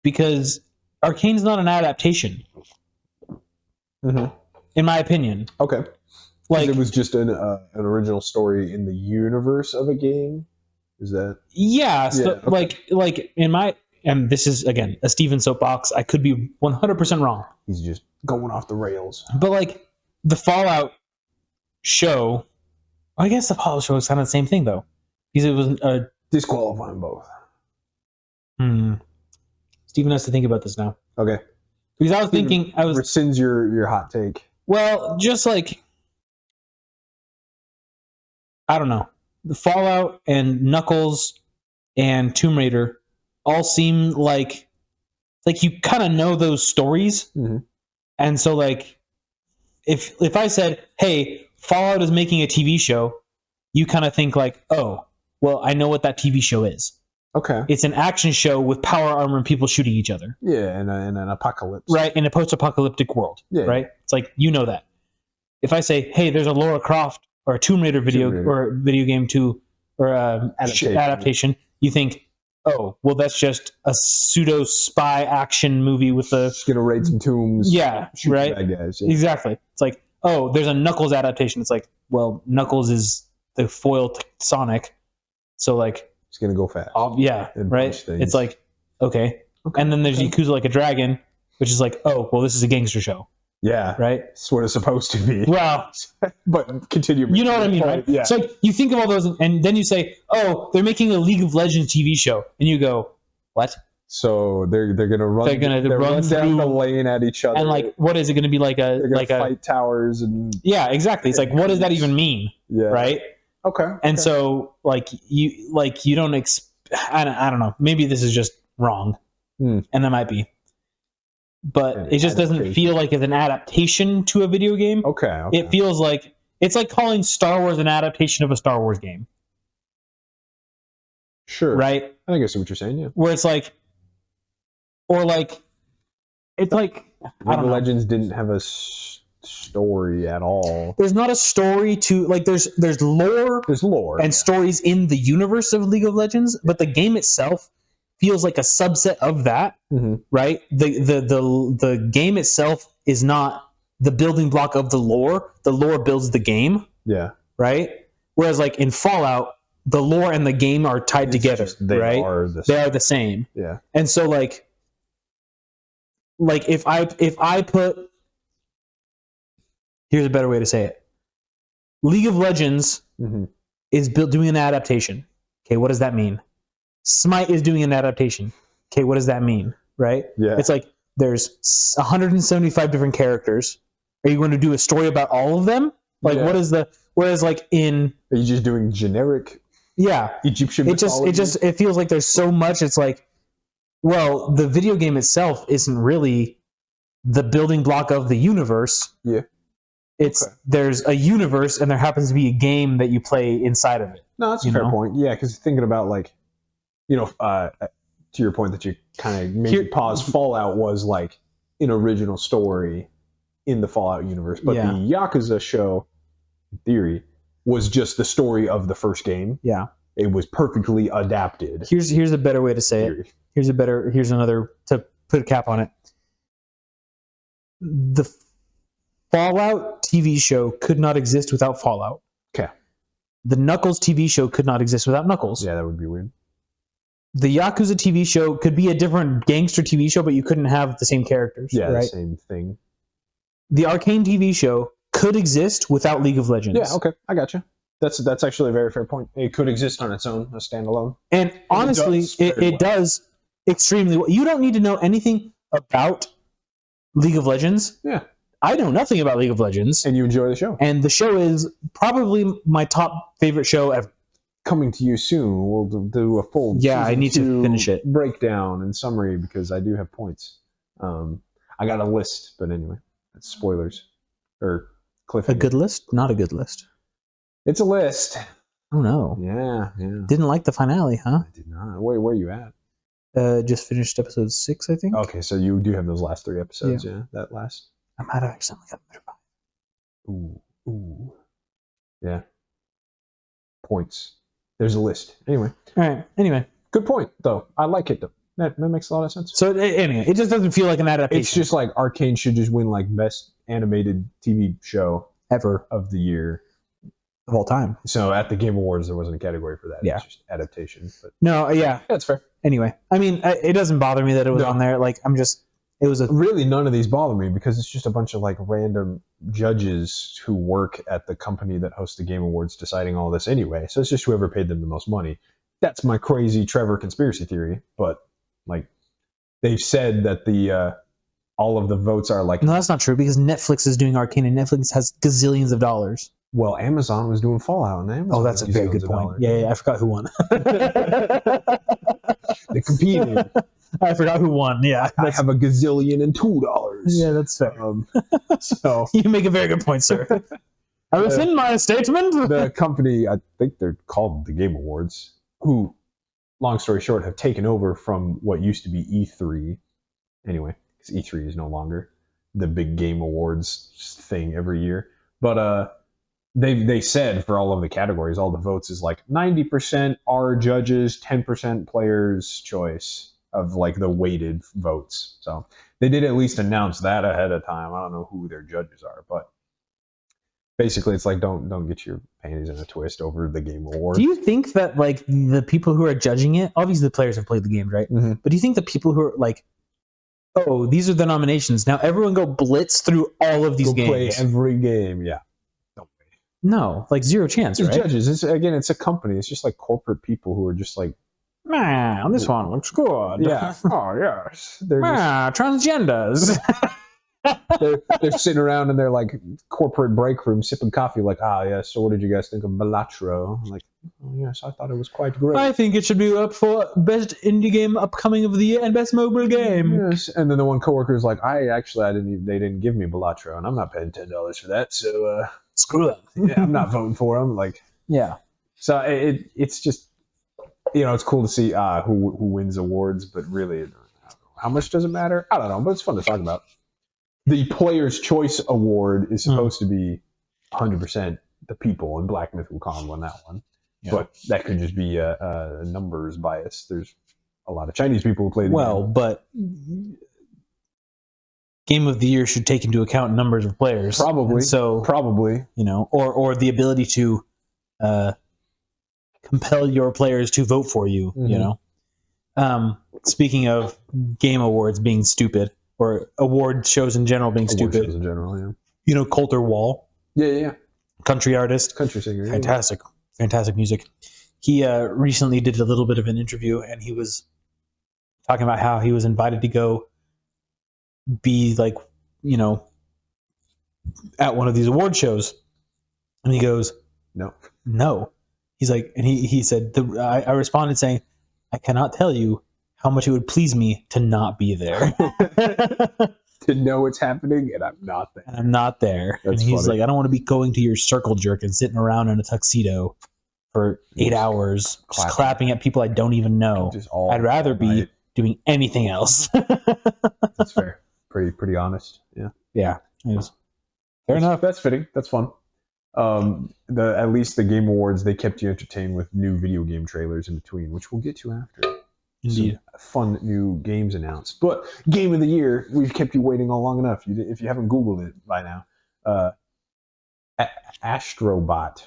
[SPEAKER 3] Because Arcane's not an adaptation.
[SPEAKER 2] Mm-hmm.
[SPEAKER 3] In my opinion.
[SPEAKER 2] Okay. Like it was just an original story in the universe of a game. Is that?
[SPEAKER 3] Yeah. So okay. Like in my. And this is, again, a Steven soapbox. I could be 100% wrong.
[SPEAKER 2] He's just going off the rails.
[SPEAKER 3] But, like, the Fallout show... I guess the Fallout show is kind of the same thing, though. Because it was...
[SPEAKER 2] disqualifying both.
[SPEAKER 3] Steven has to think about this now.
[SPEAKER 2] Okay.
[SPEAKER 3] Because I was thinking...
[SPEAKER 2] Rescinds your hot take.
[SPEAKER 3] Well, just like... I don't know. The Fallout and Knuckles and Tomb Raider... all seem like like you kind of know those stories, and so like if I said, "Hey, Fallout is making a TV show," you kind of think like, "Oh, well, I know what that TV show is.
[SPEAKER 2] Okay.
[SPEAKER 3] It's an action show with power armor and people shooting each other."
[SPEAKER 2] Yeah, in an apocalypse.
[SPEAKER 3] Right, in a post-apocalyptic world.
[SPEAKER 2] Yeah.
[SPEAKER 3] Right? It's like, you know that. If I say, "Hey, there's a Lara Croft or a Tomb Raider video game too, or adaptation," you think, "Oh, well, that's just a pseudo spy action movie with a
[SPEAKER 2] just gonna raid some tombs."
[SPEAKER 3] Yeah, right.
[SPEAKER 2] Bad guys. Yeah.
[SPEAKER 3] Exactly. It's like, "Oh, there's a Knuckles adaptation." It's like, well, Knuckles is the foil to Sonic, so like,
[SPEAKER 2] it's gonna go fast.
[SPEAKER 3] Yeah, right. It's like, okay. And then there's Yakuza Like a Dragon, which is like, oh, well, this is a gangster show.
[SPEAKER 2] Yeah,
[SPEAKER 3] right.
[SPEAKER 2] It's what it's supposed to be.
[SPEAKER 3] Well,
[SPEAKER 2] but continue.
[SPEAKER 3] You know what I mean, right?
[SPEAKER 2] Yeah.
[SPEAKER 3] So like, you think of all those, and then you say, "Oh, they're making a League of Legends TV show," and you go, "What?"
[SPEAKER 2] So they're gonna run.
[SPEAKER 3] They're gonna run
[SPEAKER 2] down
[SPEAKER 3] through
[SPEAKER 2] the lane at each other,
[SPEAKER 3] and like, what is it going to be like a
[SPEAKER 2] fight towers and
[SPEAKER 3] yeah, exactly. It's like, what does that even mean?
[SPEAKER 2] Yeah.
[SPEAKER 3] Right.
[SPEAKER 2] Okay.
[SPEAKER 3] And so like you don't I don't know. Maybe this is just wrong, and that might be. But it just doesn't feel like it's an adaptation to a video game.
[SPEAKER 2] Okay.
[SPEAKER 3] It feels like it's like calling Star Wars an adaptation of a Star Wars game.
[SPEAKER 2] Sure.
[SPEAKER 3] Right?
[SPEAKER 2] I think I see what you're saying, yeah.
[SPEAKER 3] Where it's like, or like, it's like,
[SPEAKER 2] League of Legends didn't have a story at all.
[SPEAKER 3] There's not a story to, like, there's lore.
[SPEAKER 2] There's lore.
[SPEAKER 3] And stories in the universe of League of Legends, but the game itself feels like a subset of that, right? The game itself is not the building block of the lore. The lore builds the game.
[SPEAKER 2] Yeah.
[SPEAKER 3] Right? Whereas like in Fallout, the lore and the game are tied together. They are the same.
[SPEAKER 2] Yeah.
[SPEAKER 3] And so like if I put, here's a better way to say it. League of Legends is doing an adaptation. Okay, what does that mean? Smite is doing an adaptation. Okay, what does that mean? Right?
[SPEAKER 2] Yeah.
[SPEAKER 3] It's like there's 175 different characters. Are you going to do a story about all of them? Like, what is the? Whereas, like in,
[SPEAKER 2] are you just doing generic?
[SPEAKER 3] Yeah,
[SPEAKER 2] Egyptian.
[SPEAKER 3] It feels like there's so much. It's like, well, the video game itself isn't really the building block of the universe.
[SPEAKER 2] Yeah.
[SPEAKER 3] It's there's a universe, and there happens to be a game that you play inside of it.
[SPEAKER 2] No, that's a fair point. Yeah, because thinking about like, to your point that you kind of made pause. Fallout was like an original story in the Fallout universe, but the Yakuza show, in theory, was just the story of the first game.
[SPEAKER 3] Yeah,
[SPEAKER 2] it was perfectly adapted.
[SPEAKER 3] Here's a better way to say it. Here's another to put a cap on it. The Fallout TV show could not exist without Fallout.
[SPEAKER 2] Okay.
[SPEAKER 3] The Knuckles TV show could not exist without Knuckles.
[SPEAKER 2] Yeah, that would be weird.
[SPEAKER 3] The Yakuza TV show could be a different gangster TV show, but you couldn't have the same characters.
[SPEAKER 2] Yeah,
[SPEAKER 3] right?
[SPEAKER 2] The same thing.
[SPEAKER 3] The Arcane TV show could exist without League of Legends.
[SPEAKER 2] Yeah, okay, I gotcha. That's actually a very fair point. It could exist on its own, a standalone.
[SPEAKER 3] And honestly, it does extremely well. You don't need to know anything about League of Legends.
[SPEAKER 2] Yeah.
[SPEAKER 3] I know nothing about League of Legends.
[SPEAKER 2] And you enjoy the show.
[SPEAKER 3] And the show is probably my top favorite show ever.
[SPEAKER 2] Coming to you soon. We'll do a full
[SPEAKER 3] I need to finish it.
[SPEAKER 2] Breakdown and summary because I do have points. I got a list, but anyway, that's spoilers or cliffhanger.
[SPEAKER 3] A good list? Not a good list.
[SPEAKER 2] It's a list.
[SPEAKER 3] Oh no.
[SPEAKER 2] Yeah.
[SPEAKER 3] Didn't like the finale, huh?
[SPEAKER 2] I did not. Where are you at?
[SPEAKER 3] Just finished episode 6, I think.
[SPEAKER 2] Okay, so you do have those last 3 episodes, yeah? That last.
[SPEAKER 3] I might have accidentally got better.
[SPEAKER 2] Ooh. Yeah. Points. There's a list. Anyway.
[SPEAKER 3] All right. Anyway.
[SPEAKER 2] Good point, though. I like it, though. That makes a lot of sense.
[SPEAKER 3] So, anyway, it just doesn't feel like an adaptation.
[SPEAKER 2] It's just like Arcane should just win, like, best animated TV show
[SPEAKER 3] ever
[SPEAKER 2] of the year.
[SPEAKER 3] Of all time.
[SPEAKER 2] So, at the Game Awards, there wasn't a category for that.
[SPEAKER 3] Yeah.
[SPEAKER 2] It's just adaptation. But
[SPEAKER 3] no, yeah.
[SPEAKER 2] That's fair.
[SPEAKER 3] Anyway. I mean, it doesn't bother me that it was on there. Like, it was
[SPEAKER 2] really none of these bother me because it's just a bunch of like random judges who work at the company that hosts the Game Awards deciding all this anyway. So it's just whoever paid them the most money. That's my crazy Trevor conspiracy theory. But like they've said that the all of the votes are like
[SPEAKER 3] no, that's not true because Netflix is doing Arcane and Netflix has gazillions of dollars.
[SPEAKER 2] Well, Amazon was doing Fallout and Amazon.
[SPEAKER 3] That's a very good point. Yeah, I forgot who won.
[SPEAKER 2] They competed.
[SPEAKER 3] I forgot who won. Yeah,
[SPEAKER 2] I have a gazillion and $2.
[SPEAKER 3] yeah, that's fair.
[SPEAKER 2] So
[SPEAKER 3] You make a very good point, sir. I rescind my statement.
[SPEAKER 2] the company, I think they're called the Game Awards, who, long story short, have taken over from what used to be E3. Anyway, because E3 is no longer the big Game Awards thing every year. But they said for all of the categories, all the votes is like 90% are judges, 10% players' choice of like the weighted votes. So they did at least announce that ahead of time. I don't know who their judges are, but basically it's like don't get your panties in a twist over the Game Award.
[SPEAKER 3] Do you think that like the people who are judging it, obviously the players have played the games, right?
[SPEAKER 2] Mm-hmm.
[SPEAKER 3] But do you think the people who are like, oh, these are the nominations, now everyone go blitz through all of these
[SPEAKER 2] Go
[SPEAKER 3] games?
[SPEAKER 2] play every game, yeah.
[SPEAKER 3] No, like zero chance,
[SPEAKER 2] It's
[SPEAKER 3] right?
[SPEAKER 2] judges. It's a company. It's just like corporate people who are just like,
[SPEAKER 3] Man, this one looks good.
[SPEAKER 2] yeah, oh yes. They're just,
[SPEAKER 3] Transgenders.
[SPEAKER 2] they're sitting around in their like corporate break room sipping coffee, like, yeah. So what did you guys think of Balatro? I'm like, oh yes, I thought it was quite great.
[SPEAKER 3] I think it should be up for best indie game upcoming of the year and best mobile game.
[SPEAKER 2] Yes, and then the one coworker is like, they didn't give me Balatro, and I'm not paying $10 for that, so
[SPEAKER 3] Screw them.
[SPEAKER 2] yeah, I'm not voting for them. Like,
[SPEAKER 3] Yeah.
[SPEAKER 2] so it's just, it's cool to see who wins awards, but really, how much does it matter? I don't know, but it's fun to talk about. The Player's Choice Award is supposed to be 100% the people, and Black Myth Wukong won that one. Yeah. But that could just be a numbers bias. There's a lot of Chinese people who play the game.
[SPEAKER 3] But Game of the Year should take into account numbers of players.
[SPEAKER 2] Probably.
[SPEAKER 3] And so
[SPEAKER 2] probably.
[SPEAKER 3] Or the ability to compel your players to vote for you, Speaking of game awards being stupid, or award shows in general being stupid.
[SPEAKER 2] Award shows in general, yeah.
[SPEAKER 3] Coulter Wall.
[SPEAKER 2] Yeah.
[SPEAKER 3] Country artist.
[SPEAKER 2] Country singer.
[SPEAKER 3] Fantastic music. He recently did a little bit of an interview, and he was talking about how he was invited to go be like, at one of these award shows. And he goes, No. He's like, and he said, I responded saying, I cannot tell you how much it would please me to not be there.
[SPEAKER 2] To know it's happening, and I'm not there.
[SPEAKER 3] And he's
[SPEAKER 2] funny.
[SPEAKER 3] like, I don't want to be going to your circle jerk and sitting around in a tuxedo for 8 hours, just clapping at people I don't even know. I'd rather be doing anything else.
[SPEAKER 2] That's fair. Pretty honest. Yeah.
[SPEAKER 3] Yeah. Fair enough.
[SPEAKER 2] That's fitting. That's fun. At least the Game Awards, they kept you entertained with new video game trailers in between, which we'll get to after.
[SPEAKER 3] Indeed.
[SPEAKER 2] Some fun new games announced. But Game of the Year, we've kept you waiting all long enough. If you haven't Googled it by now, Astrobot.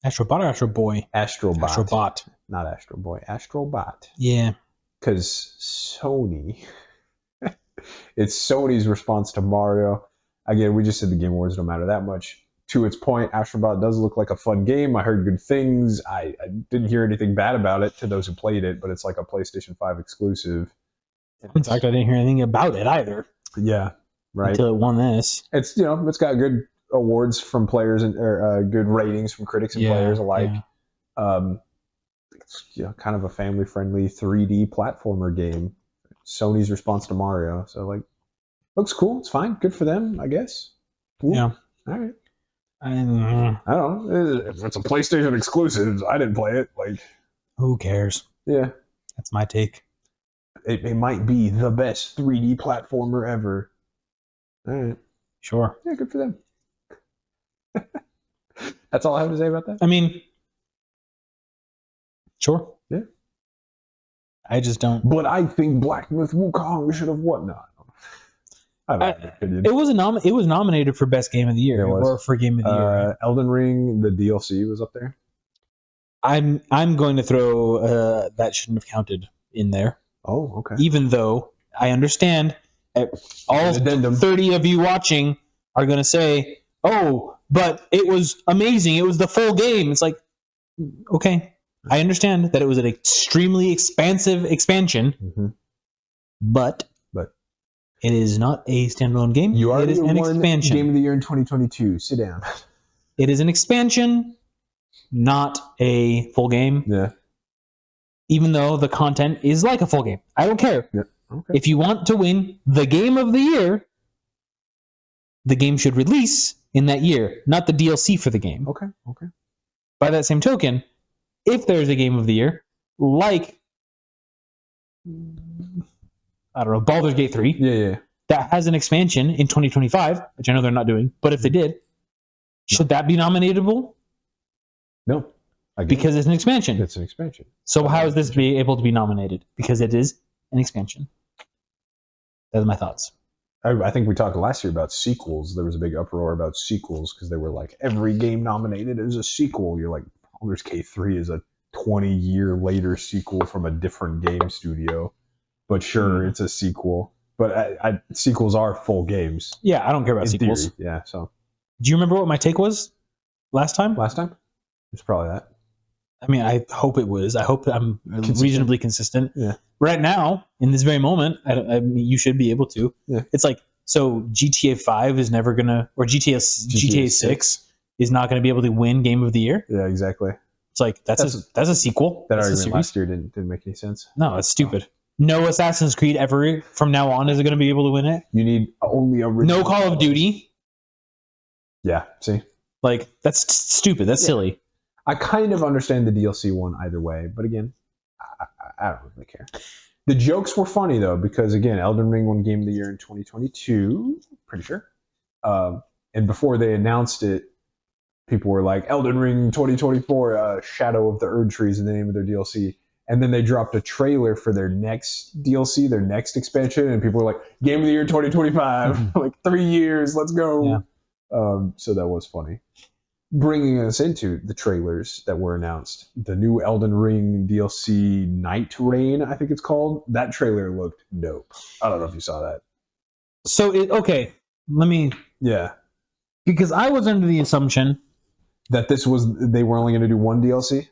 [SPEAKER 3] Astrobot or Astro Boy?
[SPEAKER 2] Astrobot. Not Astro Boy. Astrobot.
[SPEAKER 3] Yeah.
[SPEAKER 2] Because Sony, it's Sony's response to Mario. Again, we just said the Game Awards don't matter that much. To its point, Astrobot does look like a fun game. I heard good things. I didn't hear anything bad about it to those who played it, but it's like a PlayStation 5 exclusive.
[SPEAKER 3] In fact, I didn't hear anything about it either.
[SPEAKER 2] Yeah, right.
[SPEAKER 3] Until it won this.
[SPEAKER 2] It's it's got good awards from players and good ratings from critics and players alike. Yeah. It's kind of a family-friendly 3D platformer game. Sony's response to Mario. So looks cool. It's fine. Good for them, I guess. Cool.
[SPEAKER 3] Yeah.
[SPEAKER 2] All right.
[SPEAKER 3] I don't
[SPEAKER 2] know. If it's a PlayStation exclusive, I didn't play it.
[SPEAKER 3] Who cares?
[SPEAKER 2] Yeah.
[SPEAKER 3] That's my take.
[SPEAKER 2] It might be the best 3D platformer ever. All right.
[SPEAKER 3] Sure.
[SPEAKER 2] Yeah, good for them. That's all I have to say about that?
[SPEAKER 3] I mean, sure.
[SPEAKER 2] Yeah.
[SPEAKER 3] I just don't.
[SPEAKER 2] But I think Black Myth Wukong should have won. No, I don't have an opinion.
[SPEAKER 3] It was nominated for Best Game of the Year, or for Game of the Year. Right?
[SPEAKER 2] Elden Ring, the DLC was up there.
[SPEAKER 3] I'm going to throw that shouldn't have counted in there.
[SPEAKER 2] Oh, okay.
[SPEAKER 3] Even though I understand all 30 of you watching are going to say, "Oh, but it was amazing. It was the full game." It's like, okay, I understand that it was an extremely expansive expansion, but it is not a standalone game.
[SPEAKER 2] It is
[SPEAKER 3] an expansion.
[SPEAKER 2] Game of the Year in 2022. Sit down.
[SPEAKER 3] It is an expansion, not a full game.
[SPEAKER 2] Yeah.
[SPEAKER 3] even though the content is like a full game. I don't care.
[SPEAKER 2] Yeah. Okay.
[SPEAKER 3] If you want to win the game of the year, the game should release in that year, not the DLC for the game.
[SPEAKER 2] Okay.
[SPEAKER 3] By that same token, if there's a game of the year, like, I don't know, Baldur's Gate 3,
[SPEAKER 2] Yeah.
[SPEAKER 3] that has an expansion in 2025, which I know they're not doing, but if they did, should that be nominatable?
[SPEAKER 2] No.
[SPEAKER 3] Because it's an expansion.
[SPEAKER 2] It's an expansion.
[SPEAKER 3] So how is this be able to be nominated? Because it is an expansion. Those are my thoughts.
[SPEAKER 2] I think we talked last year about sequels. There was a big uproar about sequels because they were like, every game nominated is a sequel. You're like, Baldur's Gate 3 is a 20-year later sequel from a different game studio. But sure, it's a sequel. But sequels are full games.
[SPEAKER 3] Yeah, I don't care about sequels.
[SPEAKER 2] Theory. Yeah, so.
[SPEAKER 3] Do you remember what my take was last time?
[SPEAKER 2] Last time? It's probably that.
[SPEAKER 3] I mean, I hope it was. I hope I'm reasonably consistent.
[SPEAKER 2] Yeah.
[SPEAKER 3] Right now, in this very moment, I mean, you should be able to.
[SPEAKER 2] Yeah.
[SPEAKER 3] It's like, so GTA 5 is never going to, or GTA 6 is not going to be able to win Game of the Year.
[SPEAKER 2] Yeah, exactly.
[SPEAKER 3] It's like, that's a sequel.
[SPEAKER 2] That
[SPEAKER 3] that's
[SPEAKER 2] argument last year didn't make any sense.
[SPEAKER 3] No, it's stupid. No Assassin's Creed ever from now on is going to be able to win it.
[SPEAKER 2] You need only original.
[SPEAKER 3] No Call of Duty.
[SPEAKER 2] Yeah, see?
[SPEAKER 3] Like, that's stupid. That's silly.
[SPEAKER 2] I kind of understand the DLC one either way, but again, I don't really care. The jokes were funny, though, because, again, Elden Ring won Game of the Year in 2022, pretty sure. And before they announced it, people were like, Elden Ring 2024, Shadow of the Erdtree is the name of their DLC. And then they dropped a trailer for their next DLC, their next expansion, and people were like, Game of the Year 2025, like 3 years, let's go.
[SPEAKER 3] Yeah.
[SPEAKER 2] So that was funny. Bringing us into the trailers that were announced, the new Elden Ring DLC Night Rain, I think it's called. That trailer looked dope. I don't know if you saw that.
[SPEAKER 3] So, okay, let me...
[SPEAKER 2] Yeah.
[SPEAKER 3] Because I was under the assumption...
[SPEAKER 2] That they were only going to do one DLC?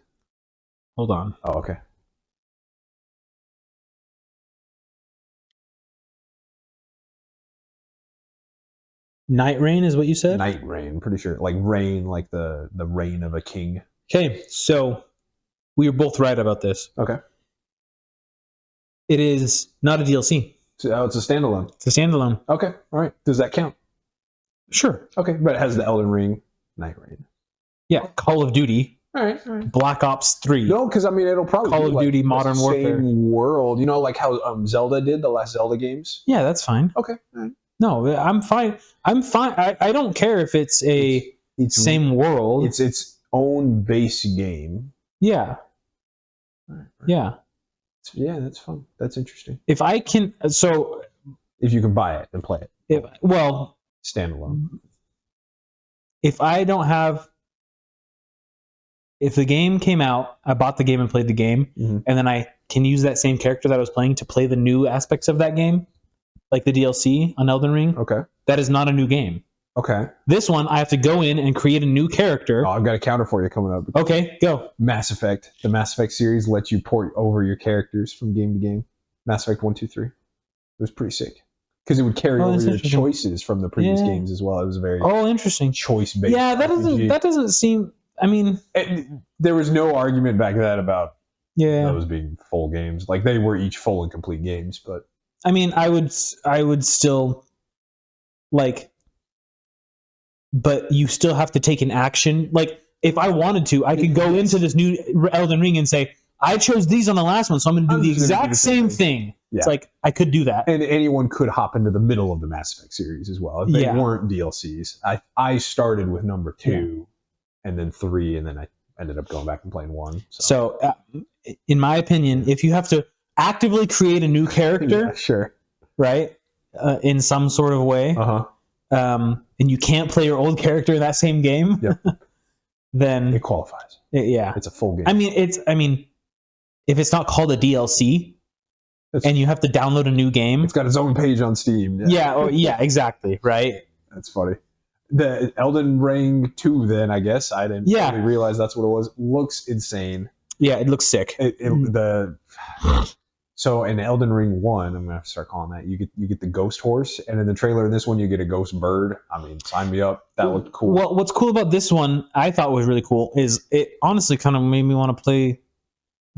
[SPEAKER 3] Hold on.
[SPEAKER 2] Oh, okay.
[SPEAKER 3] Night Rain is what you said?
[SPEAKER 2] Night Rain, pretty sure. Like rain, like the reign of a king.
[SPEAKER 3] Okay, so we were both right about this.
[SPEAKER 2] Okay.
[SPEAKER 3] It is not a DLC.
[SPEAKER 2] So it's a standalone.
[SPEAKER 3] It's a standalone.
[SPEAKER 2] Okay, all right. Does that count?
[SPEAKER 3] Sure.
[SPEAKER 2] Okay, but it has the Elden Ring, Night Rain.
[SPEAKER 3] Yeah, Call of Duty.
[SPEAKER 2] All right.
[SPEAKER 3] Black Ops 3.
[SPEAKER 2] No, because I mean, it'll probably
[SPEAKER 3] Call
[SPEAKER 2] be
[SPEAKER 3] of
[SPEAKER 2] like
[SPEAKER 3] Duty Modern
[SPEAKER 2] the
[SPEAKER 3] Warfare.
[SPEAKER 2] Same world. You know, like how Zelda did, the last Zelda games?
[SPEAKER 3] Yeah, that's fine.
[SPEAKER 2] Okay, all right.
[SPEAKER 3] No, I'm fine. I'm fine. I don't care if it's it's same world.
[SPEAKER 2] It's its own base game.
[SPEAKER 3] Yeah.
[SPEAKER 2] Right.
[SPEAKER 3] Yeah.
[SPEAKER 2] Yeah, that's fun. That's interesting.
[SPEAKER 3] If I can... So...
[SPEAKER 2] If you can buy it and play it. Standalone.
[SPEAKER 3] If I don't have... If the game came out, I bought the game and played the game, and then I can use that same character that I was playing to play the new aspects of that game, like the DLC on Elden Ring.
[SPEAKER 2] Okay.
[SPEAKER 3] That is not a new game.
[SPEAKER 2] Okay.
[SPEAKER 3] This one, I have to go in and create a new character.
[SPEAKER 2] Oh, I've got a counter for you coming up.
[SPEAKER 3] Okay, go.
[SPEAKER 2] Mass Effect. The Mass Effect series lets you port over your characters from game to game. Mass Effect 1, 2, 3. It was pretty sick. Because it would carry over your choices from the previous games as well. It was a very
[SPEAKER 3] interesting
[SPEAKER 2] choice-based
[SPEAKER 3] Yeah, that doesn't seem... I mean...
[SPEAKER 2] there was no argument back then about
[SPEAKER 3] Yeah.
[SPEAKER 2] those being full games. Like, they were each full and complete games, but...
[SPEAKER 3] I mean, I would still, like, but you still have to take an action. Like, if I wanted to, I could go into this new Elden Ring and say, I chose these on the last one, so I'm going to do the exact same thing. Yeah. It's like, I could do that.
[SPEAKER 2] And anyone could hop into the middle of the Mass Effect series as well. If they weren't DLCs. I started with number 2 and then 3, and then I ended up going back and playing 1.
[SPEAKER 3] So in my opinion, if you have to actively create a new character,
[SPEAKER 2] sure, right,
[SPEAKER 3] in some sort of way, and you can't play your old character in that same game, then
[SPEAKER 2] it qualifies.
[SPEAKER 3] It's
[SPEAKER 2] a full game.
[SPEAKER 3] I mean, if it's not called a DLC, and you have to download a new game,
[SPEAKER 2] it's got its own page on Steam.
[SPEAKER 3] Exactly, right.
[SPEAKER 2] That's funny. The Elden Ring 2, then, I guess I didn't really realize that's what it was. Looks insane. Yeah, it looks sick. So in Elden Ring 1, I'm gonna have to start calling that. You get the ghost horse, and in the trailer in this one, you get a ghost bird. I mean, sign me up. That looked cool.
[SPEAKER 3] Well, what's cool about this one, I thought was really cool, is it honestly kind of made me want to play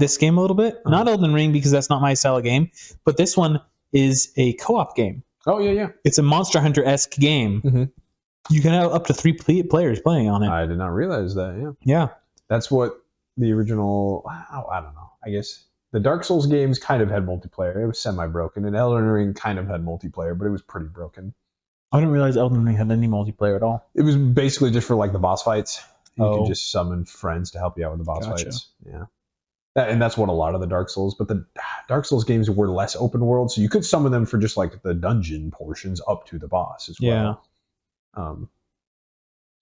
[SPEAKER 3] this game a little bit. Not Elden Ring, because that's not my style of game, but this one is a co-op game.
[SPEAKER 2] Oh, yeah.
[SPEAKER 3] It's a Monster Hunter-esque game.
[SPEAKER 2] Mm-hmm.
[SPEAKER 3] You can have up to 3 players playing on it.
[SPEAKER 2] I did not realize that, yeah.
[SPEAKER 3] Yeah.
[SPEAKER 2] That's what the original, I don't know, I guess the Dark Souls games kind of had multiplayer. It was semi-broken, and Elden Ring kind of had multiplayer, but it was pretty broken.
[SPEAKER 3] I didn't realize Elden Ring had any multiplayer at all.
[SPEAKER 2] It was basically just for like the boss fights. You could just summon friends to help you out with the boss fights. Yeah. And that's what a lot of the Dark Souls, but the Dark Souls games were less open world, so you could summon them for just like the dungeon portions up to the boss as well. Yeah.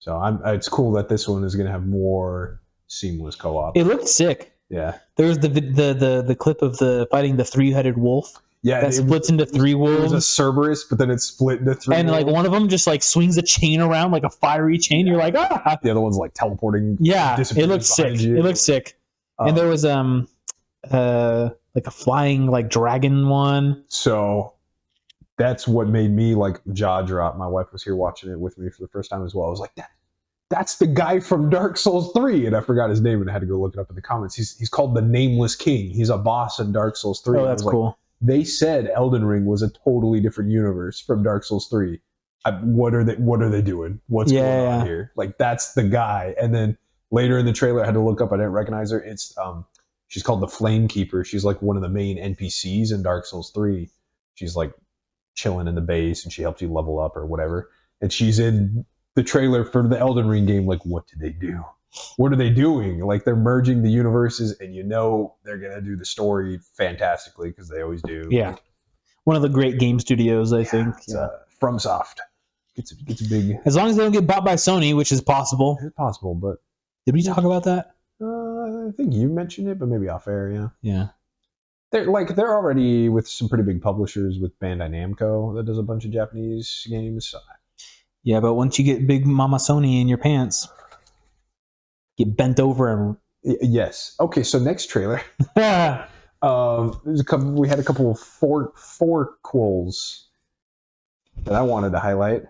[SPEAKER 2] So it's cool that this one is going to have more seamless co-op.
[SPEAKER 3] It looked sick.
[SPEAKER 2] Yeah.
[SPEAKER 3] There was the clip of the fighting the 3-headed wolf.
[SPEAKER 2] Yeah,
[SPEAKER 3] that splits into 3 wolves.
[SPEAKER 2] It was a Cerberus, but then it split into 3.
[SPEAKER 3] And like one of them just like swings a chain around, like a fiery chain. You're like, ah.
[SPEAKER 2] The other one's like teleporting.
[SPEAKER 3] Yeah, it looked sick. It looked sick. And there was like a flying like dragon one.
[SPEAKER 2] So that's what made me like jaw drop. My wife was here watching it with me for the first time as well. I was like, that's the guy from Dark Souls 3, and I forgot his name and I had to go look it up in the comments. He's called the Nameless King. He's a boss in Dark Souls 3.
[SPEAKER 3] Oh, that's cool.
[SPEAKER 2] Like, they said Elden Ring was a totally different universe from Dark Souls 3. What are they doing? What's going on here? Like, that's the guy. And then later in the trailer, I had to look up. I didn't recognize her. It's she's called the Flame Keeper. She's like one of the main NPCs in Dark Souls 3. She's like chilling in the base, and she helps you level up or whatever. And she's in the trailer for the Elden Ring game. Like, what did they do? What are they doing? Like, they're merging the universes, and they're gonna do the story fantastically because they always do.
[SPEAKER 3] Yeah, one of the great game studios, I think.
[SPEAKER 2] FromSoft. It's a big.
[SPEAKER 3] As long as they don't get bought by Sony, which is possible.
[SPEAKER 2] It's possible, but
[SPEAKER 3] did we talk about that?
[SPEAKER 2] I think you mentioned it, but maybe off air. Yeah.
[SPEAKER 3] Yeah.
[SPEAKER 2] They're already with some pretty big publishers with Bandai Namco that does a bunch of Japanese games.
[SPEAKER 3] Yeah, but once you get Big Mama Sony in your pants, get bent over and
[SPEAKER 2] yes. Okay, so next trailer. There's we had a couple of forequels that I wanted to highlight.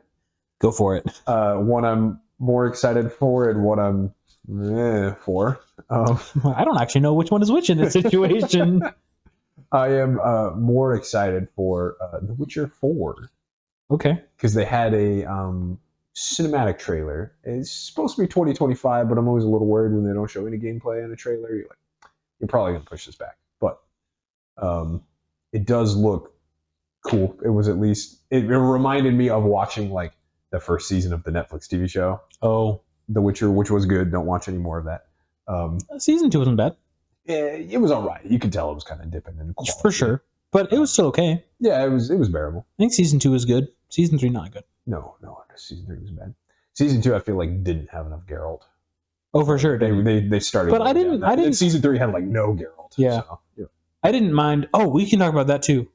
[SPEAKER 3] Go for it.
[SPEAKER 2] One I'm more excited for, and one I'm for.
[SPEAKER 3] I don't actually know which one is which in this situation.
[SPEAKER 2] I am more excited for The Witcher 4.
[SPEAKER 3] Okay.
[SPEAKER 2] Because they had a cinematic trailer. It's supposed to be 2025, but I'm always a little worried when they don't show any gameplay in a trailer. You're probably going to push this back. But it does look cool. It was at least... It reminded me of watching like the first season of the Netflix TV show.
[SPEAKER 3] Oh.
[SPEAKER 2] The Witcher, which was good. Don't watch any more of that.
[SPEAKER 3] Season 2 wasn't bad.
[SPEAKER 2] It was all right. You could tell it was kind of dipping in quality.
[SPEAKER 3] For sure. But it was still okay.
[SPEAKER 2] Yeah, it was bearable.
[SPEAKER 3] I think season 2 was good. Season 3 not good.
[SPEAKER 2] No, season 3 was bad. Season 2, I feel like didn't have enough Geralt.
[SPEAKER 3] Oh, for sure.
[SPEAKER 2] They started.
[SPEAKER 3] But I didn't.
[SPEAKER 2] Season 3 had like no Geralt.
[SPEAKER 3] Yeah.
[SPEAKER 2] So, yeah.
[SPEAKER 3] I didn't mind. Oh, we can talk about that too.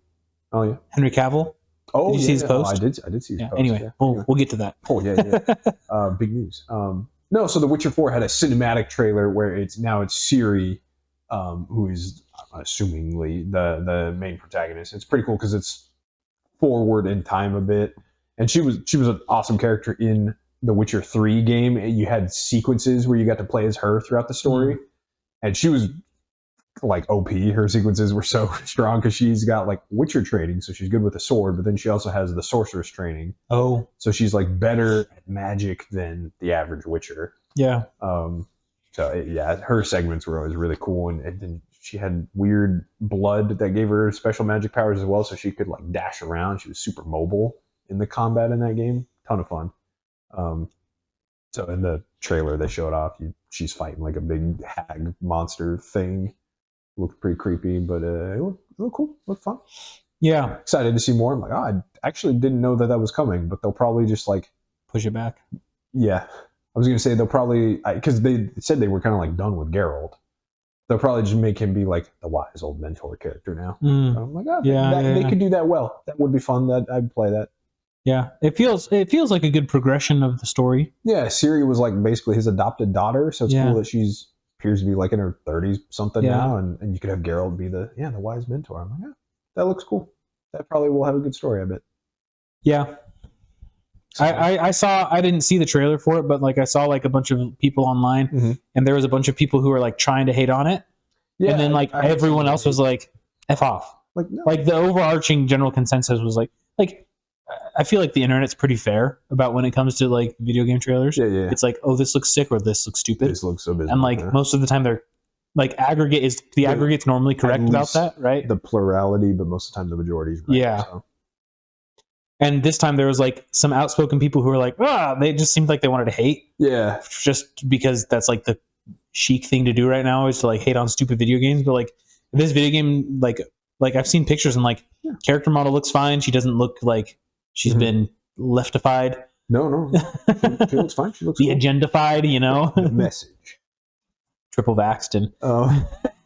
[SPEAKER 2] Oh yeah.
[SPEAKER 3] Henry Cavill.
[SPEAKER 2] Oh,
[SPEAKER 3] did you see his post?
[SPEAKER 2] I did see his post.
[SPEAKER 3] Anyway, we'll get to that.
[SPEAKER 2] Oh yeah. Big news. No, so The Witcher 4 had a cinematic trailer where it's Ciri, who is assumingly the main protagonist. It's pretty cool because it's forward in time a bit, and she was an awesome character in the Witcher 3 game. You had sequences where you got to play as her throughout the story, and she was like OP. Her sequences were so strong because she's got like Witcher training, so she's good with the sword, but then she also has the sorceress training.
[SPEAKER 3] Oh,
[SPEAKER 2] so she's like better at magic than the average Witcher.
[SPEAKER 3] Yeah.
[SPEAKER 2] Her segments were always really cool, and then she had weird blood that gave her special magic powers as well, so she could like dash around. She was super mobile in the combat in that game. Ton of fun. So in the trailer they showed off, she's fighting like a big hag monster thing. Looked pretty creepy, but it looked cool. Looked fun.
[SPEAKER 3] Yeah.
[SPEAKER 2] Excited to see more. I'm like, I actually didn't know that was coming, but they'll probably just like
[SPEAKER 3] push it back.
[SPEAKER 2] Yeah. I was going to say they'll probably, because they said they were kind of like done with Geralt. They'll probably just make him be like the wise old mentor character now. So I'm like, they could do that well. That would be fun. I'd play that.
[SPEAKER 3] Yeah, it feels like a good progression of the story.
[SPEAKER 2] Yeah, Ciri was like basically his adopted daughter, so it's cool that she's appears to be like in her 30s something now, and you could have Geralt be the wise mentor. I'm like, that looks cool. That probably will have a good story, I bet.
[SPEAKER 3] Yeah. I didn't see the trailer for it, but like I saw like a bunch of people online, and there was a bunch of people who were like trying to hate on it. and then like
[SPEAKER 2] I heard
[SPEAKER 3] everyone
[SPEAKER 2] some
[SPEAKER 3] else was like, "F off."
[SPEAKER 2] like, no.
[SPEAKER 3] Like the overarching general consensus was like I feel like the internet's pretty fair about when it comes to like video game trailers.
[SPEAKER 2] Yeah.
[SPEAKER 3] It's like, oh, this looks sick or this looks stupid.
[SPEAKER 2] This looks so busy.
[SPEAKER 3] And like most of the time they're like aggregate's normally correct about that, right?
[SPEAKER 2] The plurality, but most of the time the majority is right.
[SPEAKER 3] Yeah.
[SPEAKER 2] So.
[SPEAKER 3] And this time there was like some outspoken people who were like, they just seemed like they wanted to hate.
[SPEAKER 2] Yeah.
[SPEAKER 3] Just because that's like the chic thing to do right now is to like hate on stupid video games. But like this video game, like I've seen pictures and like character model looks fine. She doesn't look like she's been leftified.
[SPEAKER 2] No. She looks fine. She looks
[SPEAKER 3] the
[SPEAKER 2] cool.
[SPEAKER 3] agendified, you know?
[SPEAKER 2] The message.
[SPEAKER 3] Triple vaxxed and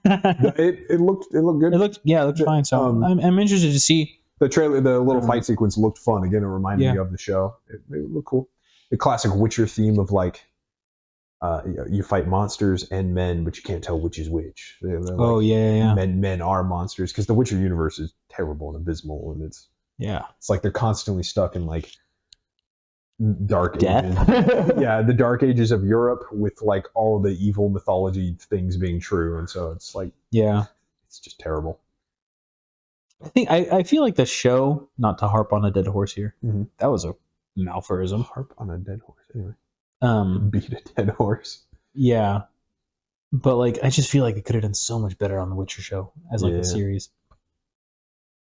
[SPEAKER 2] it looked good.
[SPEAKER 3] It looked fine. So I'm interested to see.
[SPEAKER 2] The trailer, the little fight sequence looked fun. Again, it reminded me of the show. It looked cool. The classic Witcher theme of like, you fight monsters and men, but you can't tell which is which. They're like,
[SPEAKER 3] yeah.
[SPEAKER 2] Men are monsters because the Witcher universe is terrible and abysmal, and it's like they're constantly stuck in like dark ages. The dark ages of Europe with like all the evil mythology things being true, and so it's like it's just terrible.
[SPEAKER 3] I feel like the show, not to harp on a dead horse here, that was a malphorism.
[SPEAKER 2] Harp on a dead horse, anyway. Beat a dead horse.
[SPEAKER 3] Yeah, but like I just feel like it could have done so much better on the Witcher show as like a series.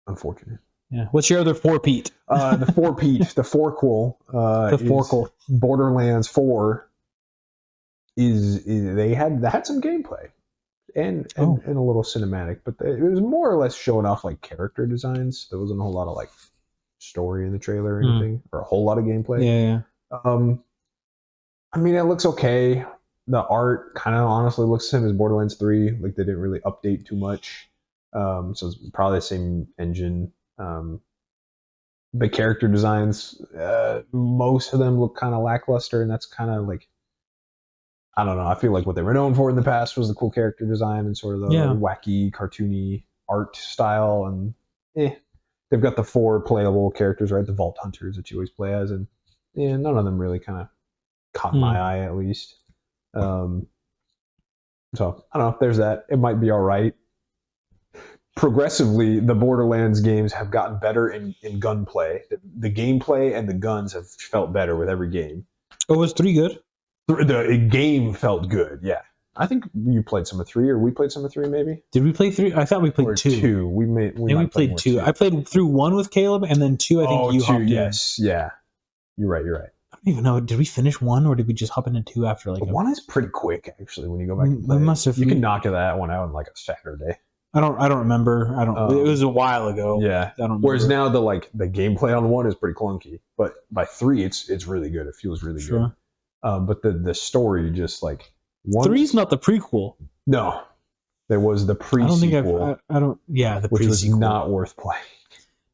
[SPEAKER 2] Unfortunate.
[SPEAKER 3] Yeah. What's your other four-peat?
[SPEAKER 2] The four-peat, the forquel.
[SPEAKER 3] The forquel.
[SPEAKER 2] Borderlands 4 is they had some gameplay. And a little cinematic, but it was more or less showing off like character designs. There wasn't a whole lot of like story in the trailer or anything, or a whole lot of gameplay.
[SPEAKER 3] Yeah.
[SPEAKER 2] I mean, it looks okay. The art kind of honestly looks the same as Borderlands 3. Like they didn't really update too much. So it's probably the same engine. The character designs, most of them look kind of lackluster, and that's kind of like, I don't know. I feel like what they were known for in the past was the cool character design and sort of the wacky, cartoony art style. And they've got the 4 playable characters, right? The Vault Hunters that you always play as, and none of them really kind of caught my eye, at least. So I don't know. There's that. It might be all right. Progressively, the Borderlands games have gotten better in gunplay. The gameplay and the guns have felt better with every game.
[SPEAKER 3] Oh, was 3 good?
[SPEAKER 2] The game felt good, yeah. I think you played some of 3, or we played some of 3, maybe.
[SPEAKER 3] Did we play 3? I thought we played 2.
[SPEAKER 2] 2. We
[SPEAKER 3] played 2. I played through 1 with Caleb, and then 2. I think you hopped in.
[SPEAKER 2] Yes, yeah. You're right.
[SPEAKER 3] I don't even know. Did we finish 1, or did we just hop into 2 after like?
[SPEAKER 2] 1 is pretty quick, actually. When you go back, and play
[SPEAKER 3] we must have.
[SPEAKER 2] You can knock that one out in like a Saturday.
[SPEAKER 3] I don't remember. It was a while ago.
[SPEAKER 2] Yeah.
[SPEAKER 3] I don't remember.
[SPEAKER 2] Whereas now the gameplay on 1 is pretty clunky, but by 3 it's really good. It feels really good. But the story just like
[SPEAKER 3] 3's not the prequel.
[SPEAKER 2] No, there was the pre-sequel.
[SPEAKER 3] I don't. Yeah, the
[SPEAKER 2] which
[SPEAKER 3] pre-sequel.
[SPEAKER 2] was not worth playing.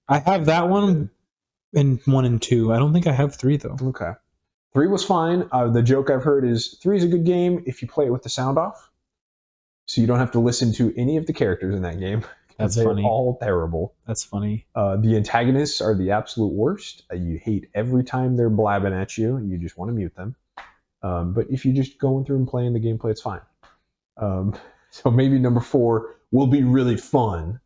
[SPEAKER 3] I have that one, and 1 and 2. I don't think I have 3 though.
[SPEAKER 2] Okay, 3 was fine. The joke I've heard is 3 is a good game if you play it with the sound off, so you don't have to listen to any of the characters in that game.
[SPEAKER 3] That's
[SPEAKER 2] they're
[SPEAKER 3] funny.
[SPEAKER 2] All terrible.
[SPEAKER 3] That's funny.
[SPEAKER 2] The antagonists are the absolute worst. You hate every time they're blabbing at you. You just want to mute them. But if you're just going through and playing the gameplay, it's fine. So maybe number 4 will be really fun,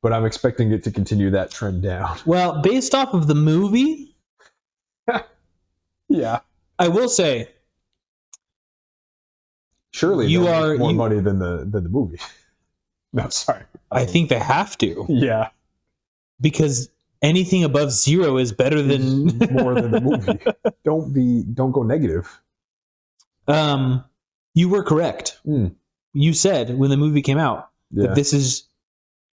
[SPEAKER 2] but I'm expecting it to continue that trend down.
[SPEAKER 3] Well, based off of the movie,
[SPEAKER 2] yeah,
[SPEAKER 3] I will say,
[SPEAKER 2] surely
[SPEAKER 3] you are
[SPEAKER 2] more money than the movie. No, sorry.
[SPEAKER 3] I think they have to.
[SPEAKER 2] Yeah,
[SPEAKER 3] because anything above 0 is better than
[SPEAKER 2] more than the movie. Don't go negative.
[SPEAKER 3] You were correct. You said when the movie came out that this is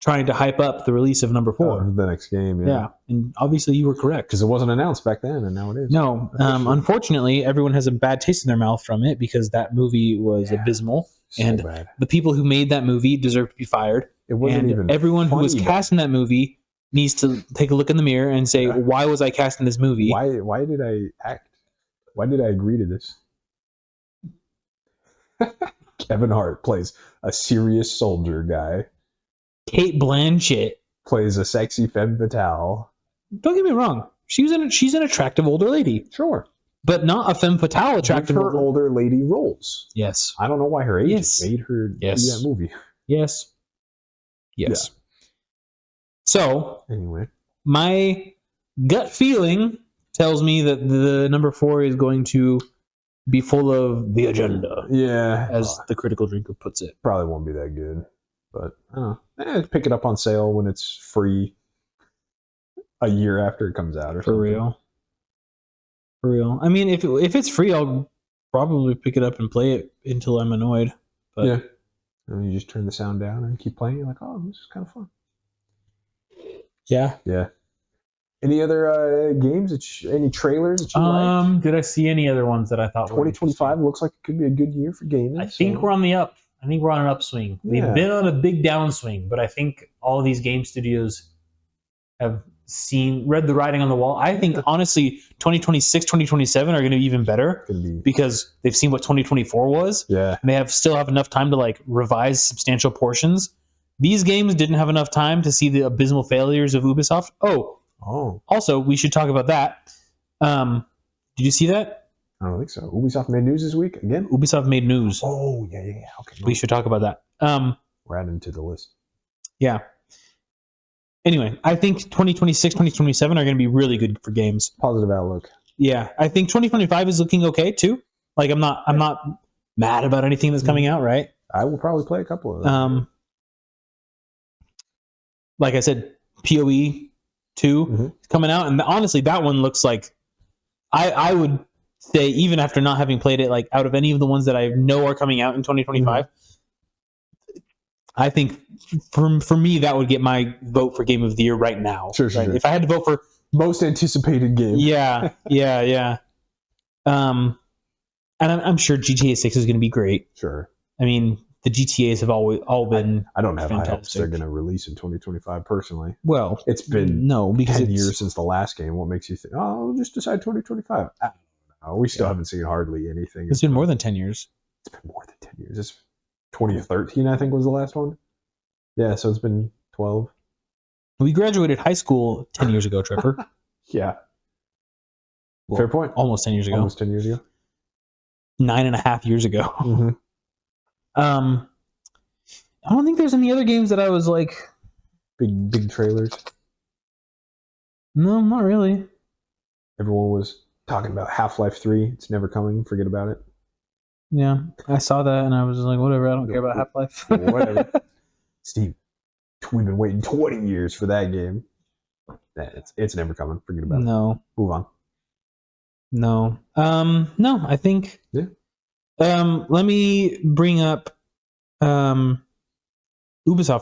[SPEAKER 3] trying to hype up the release of number 4.
[SPEAKER 2] The next game,
[SPEAKER 3] yeah. And obviously you were correct.
[SPEAKER 2] Because it wasn't announced back then, and now it is.
[SPEAKER 3] No, unfortunately, everyone has a bad taste in their mouth from it because that movie was abysmal.
[SPEAKER 2] So
[SPEAKER 3] and
[SPEAKER 2] bad.
[SPEAKER 3] The people who made that movie deserve to be fired.
[SPEAKER 2] It wasn't even
[SPEAKER 3] everyone who was
[SPEAKER 2] funny,
[SPEAKER 3] cast in that movie needs to take a look in the mirror and say, why was I cast in this movie?
[SPEAKER 2] Why did I act? Why did I agree to this? Kevin Hart plays a serious soldier guy.
[SPEAKER 3] Kate Blanchett
[SPEAKER 2] plays a sexy femme fatale.
[SPEAKER 3] Don't get me wrong. She's an attractive older lady.
[SPEAKER 2] Sure.
[SPEAKER 3] But not a femme fatale attractive
[SPEAKER 2] older lady roles.
[SPEAKER 3] Yes.
[SPEAKER 2] I don't know why her agent made her do that movie.
[SPEAKER 3] Yes. So
[SPEAKER 2] Anyway,
[SPEAKER 3] my gut feeling tells me that the number 4 is going to be full of the agenda, as the Critical Drinker puts it.
[SPEAKER 2] probably won't be that good, but I don't know. Pick it up on sale when it's free a year after it comes out, or
[SPEAKER 3] For
[SPEAKER 2] something.
[SPEAKER 3] real. I mean, if it's free, I'll probably pick it up and play it until I'm annoyed. But
[SPEAKER 2] Yeah, and you just turn the sound down and keep playing. You're like, oh, this is kind of fun.
[SPEAKER 3] yeah.
[SPEAKER 2] Any other games? Any trailers that you liked?
[SPEAKER 1] Did I see any other ones that I thought
[SPEAKER 2] 2025 looks like it could be a good year for gaming.
[SPEAKER 1] I think we're on the up. I think we're on an upswing. We've been on a big downswing, but I think all of these game studios have read the writing on the wall. I think
[SPEAKER 3] Honestly, 2026, 2027 are going to be even better because they've seen what 2024 was.
[SPEAKER 2] Yeah.
[SPEAKER 3] And they still have enough time to like revise substantial portions. These games didn't have enough time to see the abysmal failures of Ubisoft. Also, we should talk about that. Did you see that?
[SPEAKER 2] I don't think so. Ubisoft made news this week again.
[SPEAKER 3] Ubisoft made news.
[SPEAKER 2] Oh, yeah. Okay.
[SPEAKER 3] We should talk about that.
[SPEAKER 2] We're adding to the list.
[SPEAKER 3] Yeah. Anyway, I think 2026, 2027 are going to be really good for games.
[SPEAKER 2] Positive outlook.
[SPEAKER 3] Yeah, I think 2025 is looking okay too. Like I'm not mad about anything that's coming out, right?
[SPEAKER 2] I will probably play a couple of them.
[SPEAKER 3] Like I said, PoE 2 coming out, and honestly, that one looks like I would say, even after not having played it, like out of any of the ones that I know are coming out in 2025, I think for me that would get my vote for Game of the Year right now.
[SPEAKER 2] Sure.
[SPEAKER 3] If I had to vote for
[SPEAKER 2] most anticipated game.
[SPEAKER 3] Yeah. And I'm sure GTA 6 is going to be great.
[SPEAKER 2] Sure.
[SPEAKER 3] I mean, the GTAs have all been.
[SPEAKER 2] I don't have high hopes
[SPEAKER 3] fantastic.
[SPEAKER 2] they're going to release in 2025. Personally,
[SPEAKER 3] Well,
[SPEAKER 2] it's been
[SPEAKER 3] because
[SPEAKER 2] 10 years since the last game. What makes you think? Oh, we'll just decide 2025. We still haven't seen hardly anything.
[SPEAKER 3] It's been more than 10 years.
[SPEAKER 2] It's been more than 10 years. It's 2013, I think, was the last one. Yeah, so it's been 12.
[SPEAKER 3] We graduated high school 10 years ago, Trevor.
[SPEAKER 2] Yeah.
[SPEAKER 3] Well,
[SPEAKER 2] Fair point.
[SPEAKER 3] Almost 10 years ago.
[SPEAKER 2] Almost 10 years ago.
[SPEAKER 3] 9.5 years ago.
[SPEAKER 2] Mm-hmm.
[SPEAKER 3] I don't think there's any other games that I was like...
[SPEAKER 2] Big trailers.
[SPEAKER 3] No, not really.
[SPEAKER 2] Everyone was talking about Half-Life 3. It's never coming. Forget about it.
[SPEAKER 3] Yeah, I saw that and I was just like, whatever, I don't care about Half-Life.
[SPEAKER 2] Whatever. Steve, we've been waiting 20 years for that game. It's never coming. Forget about it.
[SPEAKER 3] No.
[SPEAKER 2] Move on.
[SPEAKER 3] No. No, I think...
[SPEAKER 2] Yeah.
[SPEAKER 3] Let me bring up Ubisoft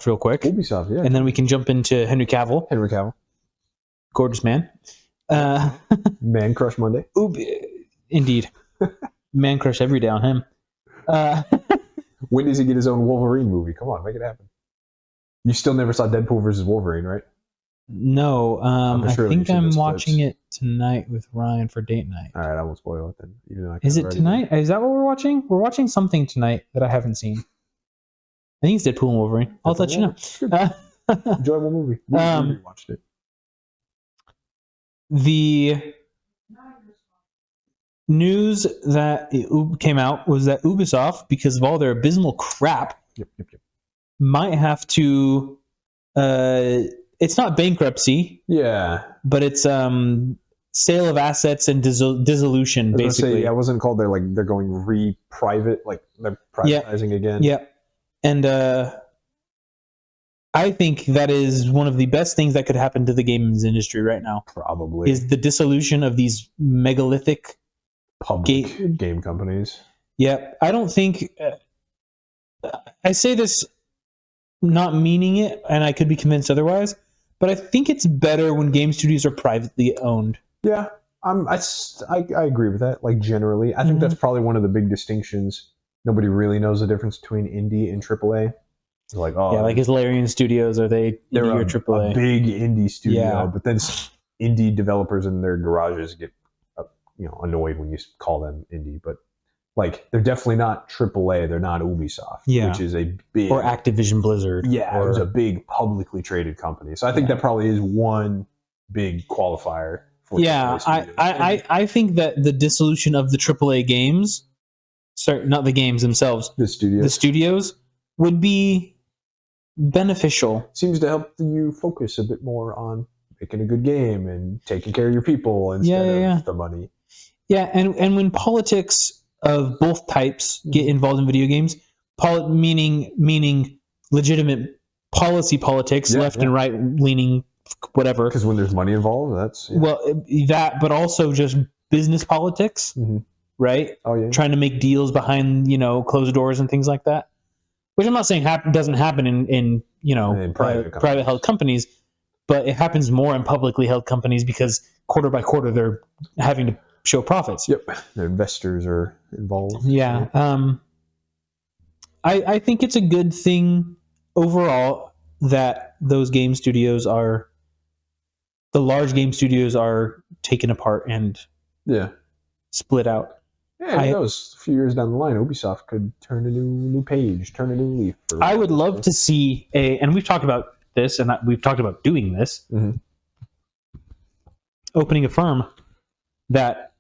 [SPEAKER 3] real quick.
[SPEAKER 2] Ubisoft, yeah.
[SPEAKER 3] And then we can jump into Henry Cavill.
[SPEAKER 2] Henry Cavill.
[SPEAKER 3] Gorgeous man.
[SPEAKER 2] Man Crush Monday.
[SPEAKER 3] Indeed. Man crush every day on him.
[SPEAKER 2] When does he get his own Wolverine movie? Come on, make it happen. You still never saw Deadpool versus Wolverine, right?
[SPEAKER 3] No. I
[SPEAKER 2] sure
[SPEAKER 3] think
[SPEAKER 2] you've seen
[SPEAKER 3] I'm
[SPEAKER 2] those
[SPEAKER 3] think I'm
[SPEAKER 2] clips.
[SPEAKER 3] watching it tonight with Ryan for date night.
[SPEAKER 2] All right, I won't spoil it then. Even though I
[SPEAKER 3] Is
[SPEAKER 2] kinda
[SPEAKER 3] it
[SPEAKER 2] already
[SPEAKER 3] tonight? Is that what we're watching? We're watching something tonight that I haven't seen. I think it's Deadpool and Wolverine. I'll let you know.
[SPEAKER 2] know. Enjoyable movie. We watched it.
[SPEAKER 3] The news that came out was that Ubisoft, because of all their abysmal crap,
[SPEAKER 2] Yep.
[SPEAKER 3] might have to... it's not bankruptcy,
[SPEAKER 2] Yeah.
[SPEAKER 3] but it's sale of assets and dissolution, basically.
[SPEAKER 2] I wasn't called. They're going re-private, like they're privatizing again.
[SPEAKER 3] Yep. And I think that is one of the best things that could happen to the games industry right now.
[SPEAKER 2] Probably
[SPEAKER 3] Is the dissolution of these megalithic
[SPEAKER 2] public game companies.
[SPEAKER 3] Yep. I don't think... I say this not meaning it, and I could be convinced otherwise, but I think it's better when game studios are privately owned.
[SPEAKER 2] Yeah, I agree with that. Like generally, I think that's probably one of the big distinctions. Nobody really knows the difference between indie and AAA. They're like, oh,
[SPEAKER 3] Yeah, like is Larian Studios, are they
[SPEAKER 2] they're
[SPEAKER 3] indie or
[SPEAKER 2] a
[SPEAKER 3] AAA?
[SPEAKER 2] big indie studio,
[SPEAKER 3] Yeah.
[SPEAKER 2] but then indie developers in their garages get annoyed when you call them indie. But like, they're definitely not AAA. They're not Ubisoft, which is a big...
[SPEAKER 3] Or Activision Blizzard.
[SPEAKER 2] Yeah,
[SPEAKER 3] or,
[SPEAKER 2] it was a big publicly traded company. So I think that probably is one big qualifier for
[SPEAKER 3] Yeah,
[SPEAKER 2] AAA studios.
[SPEAKER 3] I think that the dissolution of the AAA games, sorry, not the games themselves,
[SPEAKER 2] the studios.
[SPEAKER 3] the studios, would be beneficial.
[SPEAKER 2] Seems to help you focus a bit more on making a good game and taking care of your people instead of the money.
[SPEAKER 3] Yeah, and when politics of both types get involved in video games, meaning legitimate policy politics, left and right leaning, whatever.
[SPEAKER 2] Because when there's money involved, that's
[SPEAKER 3] that, but also just business politics, right?
[SPEAKER 2] Oh yeah,
[SPEAKER 3] trying to make deals behind closed doors and things like that. Which I'm not saying doesn't happen in private held companies, but it happens more in publicly held companies because quarter by quarter they're having to show profits.
[SPEAKER 2] Yep, the investors are involved.
[SPEAKER 3] Yeah. I think it's a good thing overall that those game studios the large game studios are taken apart and split out.
[SPEAKER 2] Yeah, who knows? A few years down the line, Ubisoft could turn a new page, turn a new leaf.
[SPEAKER 3] I would love to see and we've talked about this, and we've talked about doing this, opening a firm that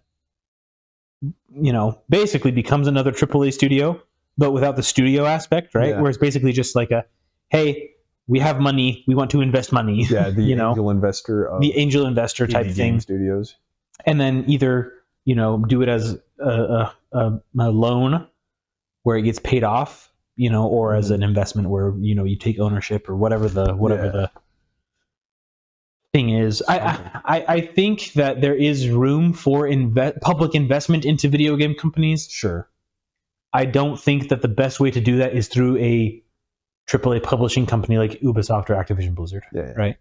[SPEAKER 3] basically becomes another AAA studio, but without the studio aspect, right?
[SPEAKER 2] Yeah.
[SPEAKER 3] Where it's basically just like hey, we have money, we want to invest money.
[SPEAKER 2] Yeah, the angel investor.
[SPEAKER 3] The angel investor type thing.
[SPEAKER 2] Studios.
[SPEAKER 3] And then either, do it as a loan where it gets paid off, or as an investment where, you take ownership or whatever the thing is. I think that there is room for public investment into video game companies.
[SPEAKER 2] Sure.
[SPEAKER 3] I don't think that the best way to do that is through a AAA publishing company like Ubisoft or Activision Blizzard. Yeah. Right?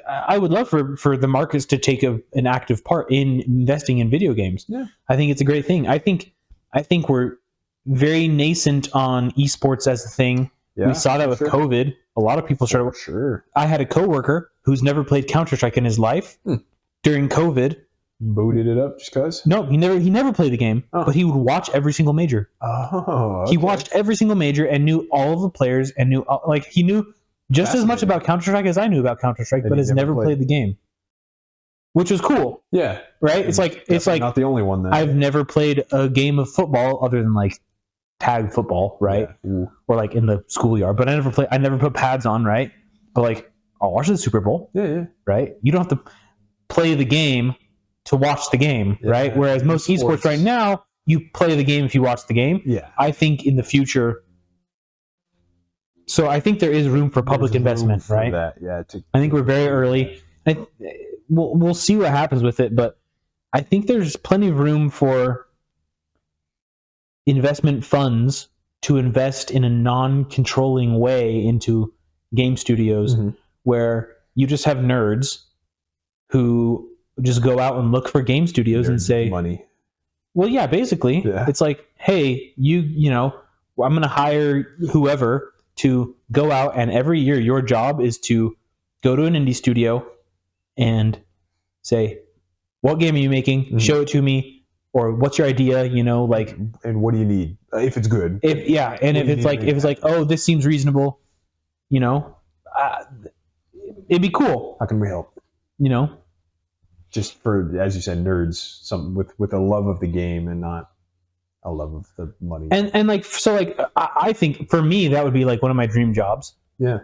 [SPEAKER 3] I would love for the markets to take an active part in investing in video games.
[SPEAKER 2] Yeah.
[SPEAKER 3] I think it's a great thing. I think we're very nascent on esports as a thing. Yeah, we saw that with COVID. A lot of people started.
[SPEAKER 2] Sure.
[SPEAKER 3] I had a coworker who's never played Counter-Strike in his life. During COVID.
[SPEAKER 2] Booted it up just because?
[SPEAKER 3] No, he never played the game, but he would watch every single major.
[SPEAKER 2] Oh, okay.
[SPEAKER 3] He watched every single major and knew all of the players and knew he knew just as much about Counter-Strike as I knew about Counter-Strike, but has never played the game, which was cool.
[SPEAKER 2] Yeah,
[SPEAKER 3] right. It's like
[SPEAKER 2] not the only one. Then
[SPEAKER 3] I've never played a game of football other than like tag football, right, or like in the schoolyard. But I never put pads on, right? But like I'll watch the Super Bowl.
[SPEAKER 2] Yeah.
[SPEAKER 3] Right. You don't have to play the game to watch the game, right? Whereas most esports right now, you play the game if you watch the game.
[SPEAKER 2] Yeah.
[SPEAKER 3] I think in the future. So I think there is room for public investment, right?
[SPEAKER 2] Yeah.
[SPEAKER 3] I think we're very early. We'll see what happens with it, but I think there's plenty of room for investment funds to invest in a non-controlling way into game studios where you just have nerds who just go out and look for game studios and say
[SPEAKER 2] money.
[SPEAKER 3] Well, yeah, basically. Yeah. It's like, hey, I'm going to hire whoever to go out, and every year your job is to go to an indie studio and say, what game are you making? Show it to me. Or what's your idea?
[SPEAKER 2] And what do you need? If it's good.
[SPEAKER 3] If it's like, oh, this seems reasonable, it'd be cool.
[SPEAKER 2] How can we help? Just for, as you said, nerds, something with a love of the game and not a love of the money.
[SPEAKER 3] And I think for me that would be like one of my dream jobs.
[SPEAKER 2] Yeah.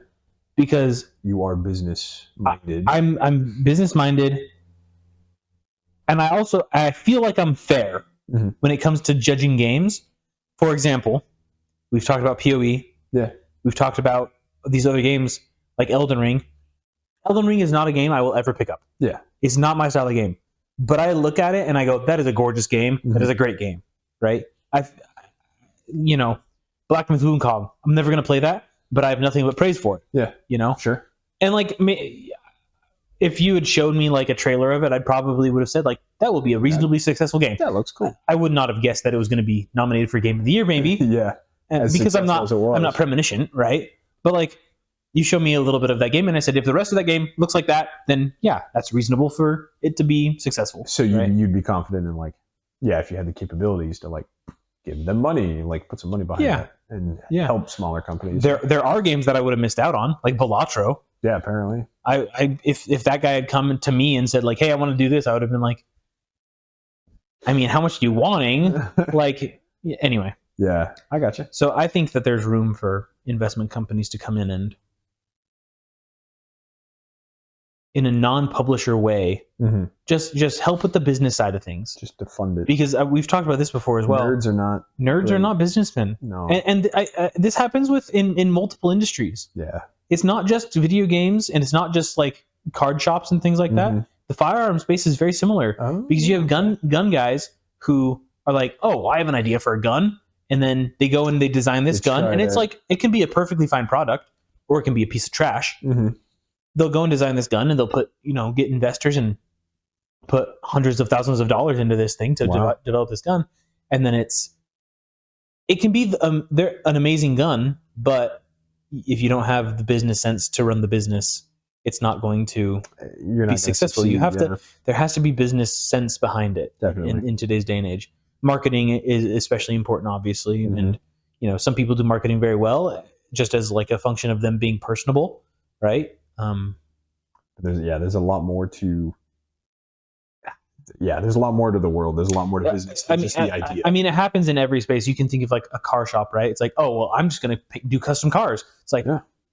[SPEAKER 3] Because
[SPEAKER 2] you are business minded.
[SPEAKER 3] I'm business minded. And I feel like I'm fair when it comes to judging games. For example, we've talked about PoE.
[SPEAKER 2] Yeah.
[SPEAKER 3] We've talked about these other games like Elden Ring. Elden Ring is not a game I will ever pick up.
[SPEAKER 2] Yeah.
[SPEAKER 3] It's not my style of game. But I look at it and I go, that is a gorgeous game. That is a great game. Right? Black Myth Wukong. I'm never going to play that, but I have nothing but praise for it.
[SPEAKER 2] Yeah. Sure.
[SPEAKER 3] And like, if you had showed me like a trailer of it, I probably would have said like, that will be a reasonably successful game.
[SPEAKER 2] That looks cool.
[SPEAKER 3] I would not have guessed that it was going to be nominated for Game of the Year, maybe.
[SPEAKER 2] Yeah.
[SPEAKER 3] Because I'm not premonition, right? But like, you show me a little bit of that game, and I said, if the rest of that game looks like that, then yeah, that's reasonable for it to be successful.
[SPEAKER 2] So you'd be confident in like, yeah, if you had the capabilities to like give them money, like put some money behind it and help smaller companies.
[SPEAKER 3] There are games that I would have missed out on, like Balatro.
[SPEAKER 2] Yeah, apparently.
[SPEAKER 3] If that guy had come to me and said like, hey, I want to do this, I would have been like, I mean, how much are you wanting? Like, anyway.
[SPEAKER 2] Yeah, I gotcha.
[SPEAKER 3] So I think that there's room for investment companies to come in and
[SPEAKER 1] in a non-publisher way.
[SPEAKER 2] Mm-hmm.
[SPEAKER 1] Just help with the business side of things.
[SPEAKER 2] Just to fund it.
[SPEAKER 1] Because we've talked about this before as well.
[SPEAKER 2] Nerds are
[SPEAKER 1] great. Not businessmen.
[SPEAKER 2] No.
[SPEAKER 1] And this happens in multiple industries.
[SPEAKER 2] Yeah.
[SPEAKER 1] It's not just video games, and it's not just like card shops and things like that. The firearm space is very similar because you have gun guys who are like, oh, I have an idea for a gun, and then they go and they design this gun, and it's like it can be a perfectly fine product, or it can be a piece of trash. They'll go and design this gun, and they'll put get investors and put hundreds of thousands of dollars into this thing to develop this gun, and then it can be an amazing gun, but if you don't have the business sense to run the business, it's not going to be successful.
[SPEAKER 2] Succeed,
[SPEAKER 1] you have to. There has to be business sense behind it.
[SPEAKER 2] Definitely.
[SPEAKER 1] In today's day and age, marketing is especially important, obviously, and some people do marketing very well, just as like a function of them being personable, right?
[SPEAKER 2] There's a lot more to. Yeah, there's a lot more to the world. There's a lot more to business than just the idea.
[SPEAKER 1] I mean, it happens in every space. You can think of like a car shop, right? It's like, oh, well, I'm just going to do custom cars. It's like,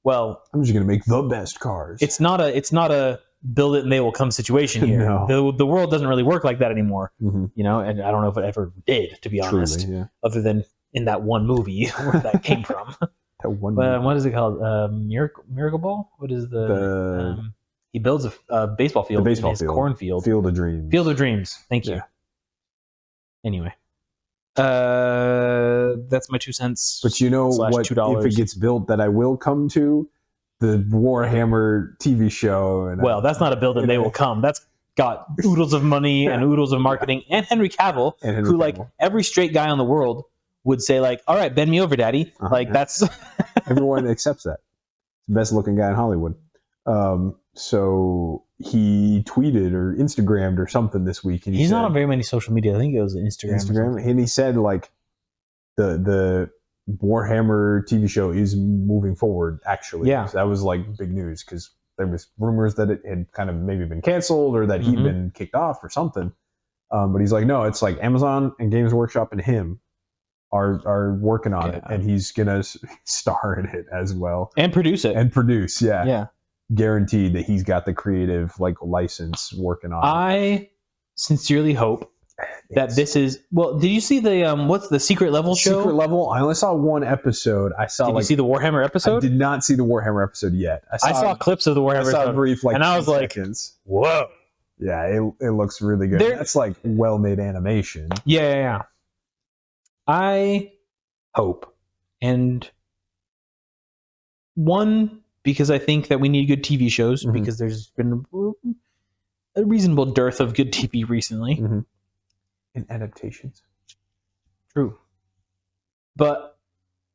[SPEAKER 1] well,
[SPEAKER 2] I'm just going to make the best cars.
[SPEAKER 1] It's not a build it and they will come situation here.
[SPEAKER 2] No.
[SPEAKER 1] The world doesn't really work like that anymore, and I don't know if it ever did, to be honest, other than in that one movie where that came from.
[SPEAKER 2] That one.
[SPEAKER 1] What is it called? Miracle Ball? What is the he builds a baseball field in his cornfield.
[SPEAKER 2] Field of Dreams.
[SPEAKER 1] Field of Dreams. Thank you. Anyway. That's my 2 cents.
[SPEAKER 2] But you know what? $2. If it gets built, that I will come to the Warhammer TV show. And
[SPEAKER 1] that's not a build and they will come. That's got oodles of money and oodles of marketing, and Henry Cavill, who like every straight guy on the world would say like, all right, bend me over, daddy. That's
[SPEAKER 2] everyone accepts that. Best looking guy in Hollywood. So he tweeted or Instagrammed or something this week, and
[SPEAKER 1] he's not on very many social media. I think it was Instagram,
[SPEAKER 2] and he said like the Warhammer TV show is moving forward. Actually, so that was like big news because there was rumors that it had kind of maybe been canceled or that he'd been kicked off or something. But he's like, no, it's like Amazon and Games Workshop and him are working on it, and he's gonna star in it as well
[SPEAKER 1] and produce it
[SPEAKER 2] guaranteed that he's got the creative like license working on it.
[SPEAKER 1] I sincerely hope that this is did you see the what's the Secret Level show?
[SPEAKER 2] Secret Level? I only saw one episode.
[SPEAKER 1] Did you see the Warhammer episode?
[SPEAKER 2] I did not see the Warhammer episode yet.
[SPEAKER 1] I saw clips of the Warhammer episode.
[SPEAKER 2] A brief
[SPEAKER 1] and I was like, whoa.
[SPEAKER 2] Yeah, it looks really good. That's like well-made animation.
[SPEAKER 1] Yeah. I hope, and because I think that we need good TV shows, because there's been a reasonable dearth of good TV recently.
[SPEAKER 2] And adaptations.
[SPEAKER 1] True. But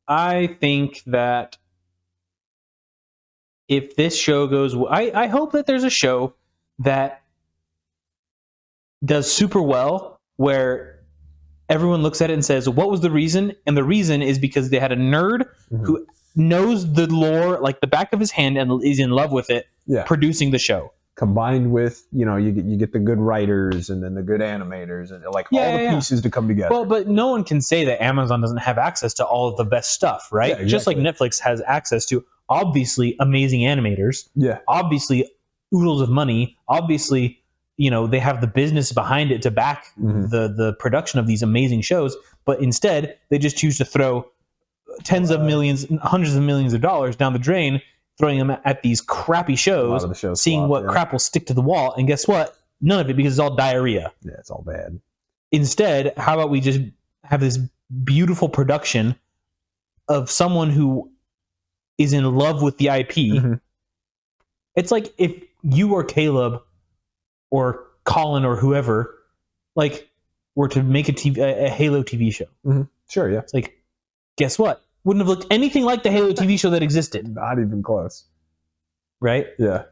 [SPEAKER 1] I think that if this show goes... I hope that there's a show that does super well, where everyone looks at it and says, what was the reason? And the reason is because they had a nerd who knows the lore like the back of his hand and is in love with it, producing the show.
[SPEAKER 2] Combined with, you get the good writers and then the good animators and like all the pieces to come together.
[SPEAKER 1] Well, but no one can say that Amazon doesn't have access to all of the best stuff, right?
[SPEAKER 2] Yeah, exactly.
[SPEAKER 1] Just like Netflix has access to obviously amazing animators.
[SPEAKER 2] Yeah.
[SPEAKER 1] Obviously oodles of money. Obviously, they have the business behind it to back the production of these amazing shows. But instead, they just choose to throw tens of millions, hundreds of millions of dollars down the drain, throwing them at these crappy shows, seeing what crap will stick to the wall. And guess what? None of it, because it's all diarrhea.
[SPEAKER 2] Yeah, it's all bad.
[SPEAKER 1] Instead, how about we just have this beautiful production of someone who is in love with the IP? It's like if you or Caleb or Colin or whoever were to make a Halo TV show.
[SPEAKER 2] Sure, yeah.
[SPEAKER 1] It's like, guess what? Wouldn't have looked anything like the Halo TV show that existed.
[SPEAKER 2] Not even close.
[SPEAKER 1] Right?
[SPEAKER 2] Yeah.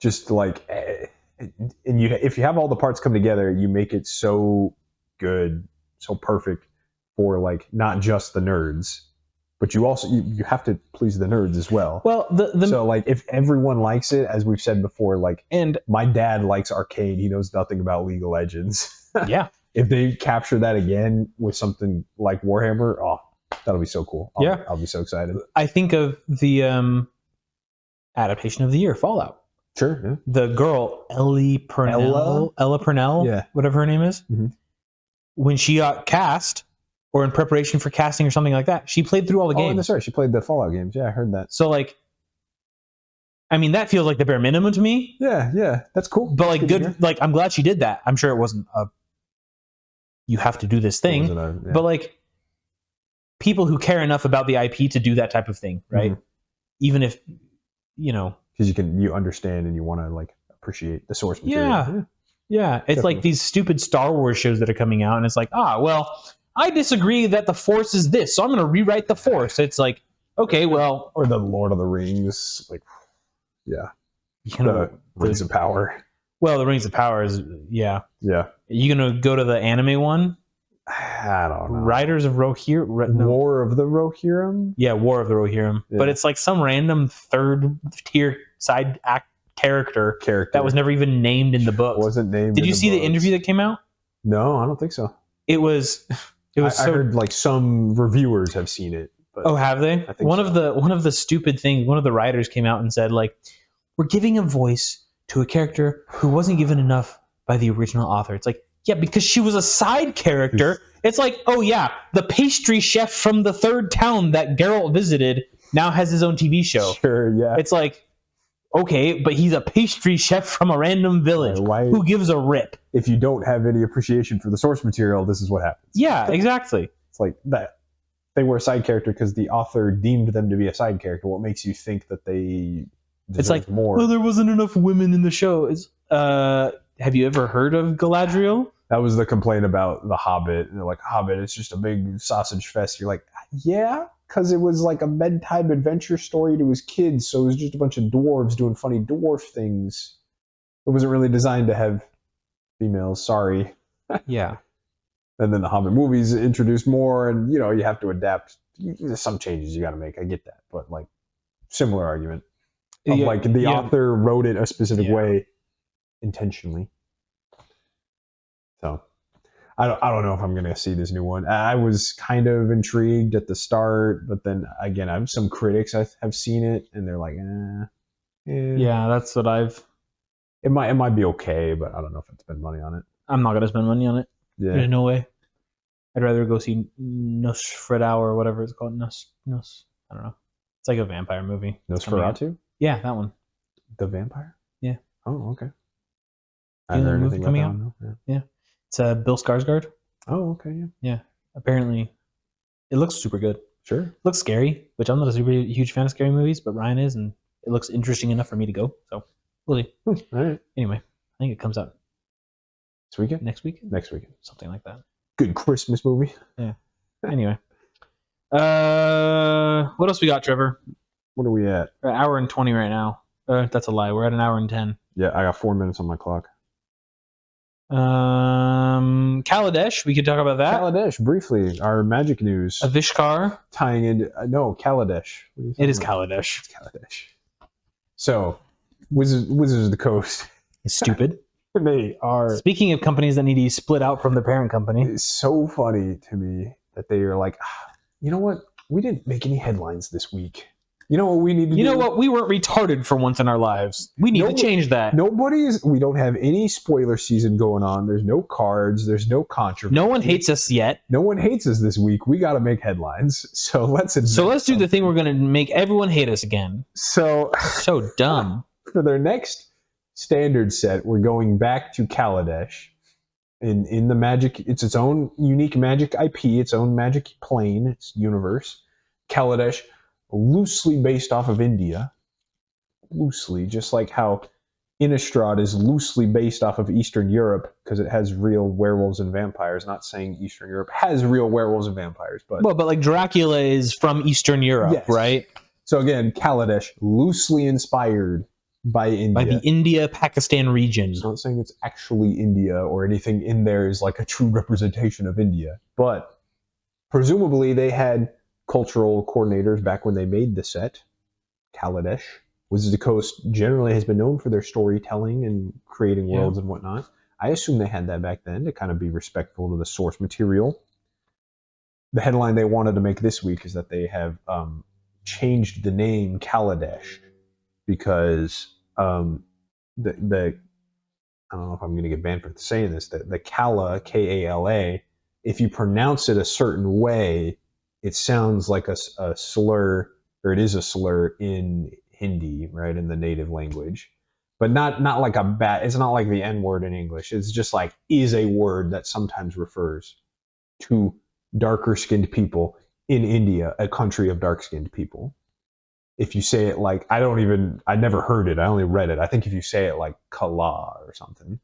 [SPEAKER 2] Just like, and if you have all the parts come together, you make it so good, so perfect for like not just the nerds, but you also you have to please the nerds as well.
[SPEAKER 1] Well,
[SPEAKER 2] so like if everyone likes it, as we've said before, like, and my dad likes arcade, he knows nothing about League of Legends.
[SPEAKER 1] Yeah.
[SPEAKER 2] If they capture that again with something like Warhammer, that'll be so cool. I'll be so excited.
[SPEAKER 1] I think of the adaptation of the year, Fallout.
[SPEAKER 2] Sure. Yeah.
[SPEAKER 1] The girl, Ellie Purnell, Ella Purnell,
[SPEAKER 2] Yeah.
[SPEAKER 1] whatever her name is,
[SPEAKER 2] Mhm.
[SPEAKER 1] when she got cast or in preparation for casting or something like that, she played through all the
[SPEAKER 2] Oh,
[SPEAKER 1] games.
[SPEAKER 2] that's right. She played the Fallout games. Yeah, I heard that.
[SPEAKER 1] So like, I mean, that feels like the bare minimum to me.
[SPEAKER 2] Yeah, that's cool.
[SPEAKER 1] But like,
[SPEAKER 2] to
[SPEAKER 1] good.
[SPEAKER 2] hear.
[SPEAKER 1] Like, I'm glad she did that. I'm sure it wasn't a you have to do this thing, but like, people who care enough about the IP to do that type of thing, right?
[SPEAKER 2] Mhm.
[SPEAKER 1] Even if because
[SPEAKER 2] you understand and you want to like appreciate the source material.
[SPEAKER 1] Yeah. It's like these stupid Star Wars shows that are coming out, and it's like, well, I disagree that the Force is this, so I'm going to rewrite the Force. It's like, okay, well,
[SPEAKER 2] or the Lord of the Rings, like, yeah,
[SPEAKER 1] the
[SPEAKER 2] Rings of Power.
[SPEAKER 1] Well, the Rings of Power is, yeah. You going to go to the anime one?
[SPEAKER 2] I don't know.
[SPEAKER 1] Riders of Rohirrim? No.
[SPEAKER 2] War of the Rohirrim?
[SPEAKER 1] Yeah, War of the Rohirrim.
[SPEAKER 2] Yeah.
[SPEAKER 1] But it's like some random third tier side act character that was never even named in the book.
[SPEAKER 2] Wasn't named.
[SPEAKER 1] Did you see the interview that came out?
[SPEAKER 2] No, I don't think so.
[SPEAKER 1] It was. I
[SPEAKER 2] heard like some reviewers have seen it. But
[SPEAKER 1] have they?
[SPEAKER 2] I think
[SPEAKER 1] one of the stupid things. One of the writers came out and said, like, we're giving a voice to a character who wasn't given enough by the original author. It's like, yeah, because she was a side character. It's like, oh yeah, the pastry chef from the third town that Geralt visited now has his own TV show.
[SPEAKER 2] Sure, yeah.
[SPEAKER 1] It's like, okay, but he's a pastry chef from a random village. Who gives a rip?
[SPEAKER 2] If you don't have any appreciation for the source material, this is what happens.
[SPEAKER 1] Yeah, exactly.
[SPEAKER 2] It's like that. They were a side character because the author deemed them to be a side character. What makes you think that they
[SPEAKER 1] it's like
[SPEAKER 2] more?
[SPEAKER 1] Well, there wasn't enough women in the show. Have you ever heard of Galadriel?
[SPEAKER 2] That was the complaint about The Hobbit. And they're like, Hobbit, it's just a big sausage fest. You're like, yeah, because it was like a bedtime adventure story to his kids. So it was just a bunch of dwarves doing funny dwarf things. It wasn't really designed to have females. Sorry.
[SPEAKER 1] Yeah.
[SPEAKER 2] And then the Hobbit movies introduced more, and you have to adapt. There's some changes you got to make. I get that, but like similar argument of like the author wrote it a specific way intentionally. So I don't know if I'm gonna see this new one. I was kind of intrigued at the start, but then again, some critics have seen it and they're like,
[SPEAKER 1] Yeah, that's what I've.
[SPEAKER 2] It might be okay, but I don't know if I'd spend money on it.
[SPEAKER 1] I'm not gonna spend money on it.
[SPEAKER 2] Yeah.
[SPEAKER 1] There's no way. I'd rather go see Nosferatu or whatever it's called. I don't know. It's like a vampire movie.
[SPEAKER 2] Nosferatu?
[SPEAKER 1] Yeah, that one.
[SPEAKER 2] The vampire?
[SPEAKER 1] Yeah.
[SPEAKER 2] Oh, okay.
[SPEAKER 1] I heard anything coming out. Yeah. It's Bill Skarsgård.
[SPEAKER 2] Oh, okay. Yeah.
[SPEAKER 1] Yeah. Apparently, it looks super good.
[SPEAKER 2] Sure.
[SPEAKER 1] It looks scary, which I'm not a super huge fan of scary movies, but Ryan is, and it looks interesting enough for me to go. So we'll see.
[SPEAKER 2] All right.
[SPEAKER 1] Anyway, I think it comes out
[SPEAKER 2] this weekend.
[SPEAKER 1] Next weekend. Something like that.
[SPEAKER 2] Good Christmas movie.
[SPEAKER 1] Yeah. Anyway. What else we got, Trevor?
[SPEAKER 2] What are we at?
[SPEAKER 1] We're at an hour and 20 right now. That's a lie. We're at an hour and 10.
[SPEAKER 2] Yeah, I got 4 minutes on my clock.
[SPEAKER 1] Caladesh, we could talk about that.
[SPEAKER 2] Caladesh, briefly, our magic news.
[SPEAKER 1] Avishkar.
[SPEAKER 2] Tying into no, Caladesh.
[SPEAKER 1] It is Caladesh.
[SPEAKER 2] It's Caladesh. So, Wizards of the Coast.
[SPEAKER 1] Stupid.
[SPEAKER 2] They are.
[SPEAKER 1] Speaking of companies that need to be split out from the parent company.
[SPEAKER 2] It's so funny to me that they are like, you know what? We didn't make any headlines this week. You know what we need to do?
[SPEAKER 1] You know what? We weren't retarded for once in our lives. We need to change that.
[SPEAKER 2] We don't have any spoiler season going on. There's no cards. There's no controversy.
[SPEAKER 1] No one hates us yet.
[SPEAKER 2] No one hates us this week. We got to make headlines. So let's
[SPEAKER 1] do the thing we're going to make everyone hate us again.
[SPEAKER 2] So
[SPEAKER 1] dumb.
[SPEAKER 2] For their next standard set, we're going back to Caladesh. In the magic, it's its own unique magic IP, its own magic plane, its universe. Caladesh, loosely based off of India. Loosely, just like how Innistrad is loosely based off of Eastern Europe because it has real werewolves and vampires. Not saying Eastern Europe has real werewolves and vampires, but
[SPEAKER 1] like Dracula is from Eastern Europe, yes. Right?
[SPEAKER 2] So again, Caladesh, loosely inspired by India.
[SPEAKER 1] By the India-Pakistan region.
[SPEAKER 2] I'm not saying it's actually India or anything in there is like a true representation of India, but presumably they had cultural coordinators back when they made the set. Caladesh. Wizards of the Coast generally has been known for their storytelling and creating worlds and whatnot. I assume they had that back then to kind of be respectful to the source material. The headline they wanted to make this week is that they have changed the name Caladesh because the I don't know if I'm going to get banned for saying this. The Kala, Kala, if you pronounce it a certain way, it sounds like a slur, or it is a slur in Hindi, right, in the native language. But not like a bad. It's not like the N word in English. It's just like is a word that sometimes refers to darker skinned people in India, a country of dark skinned people. If you say it like I never heard it. I only read it. I think if you say it like Kala or something,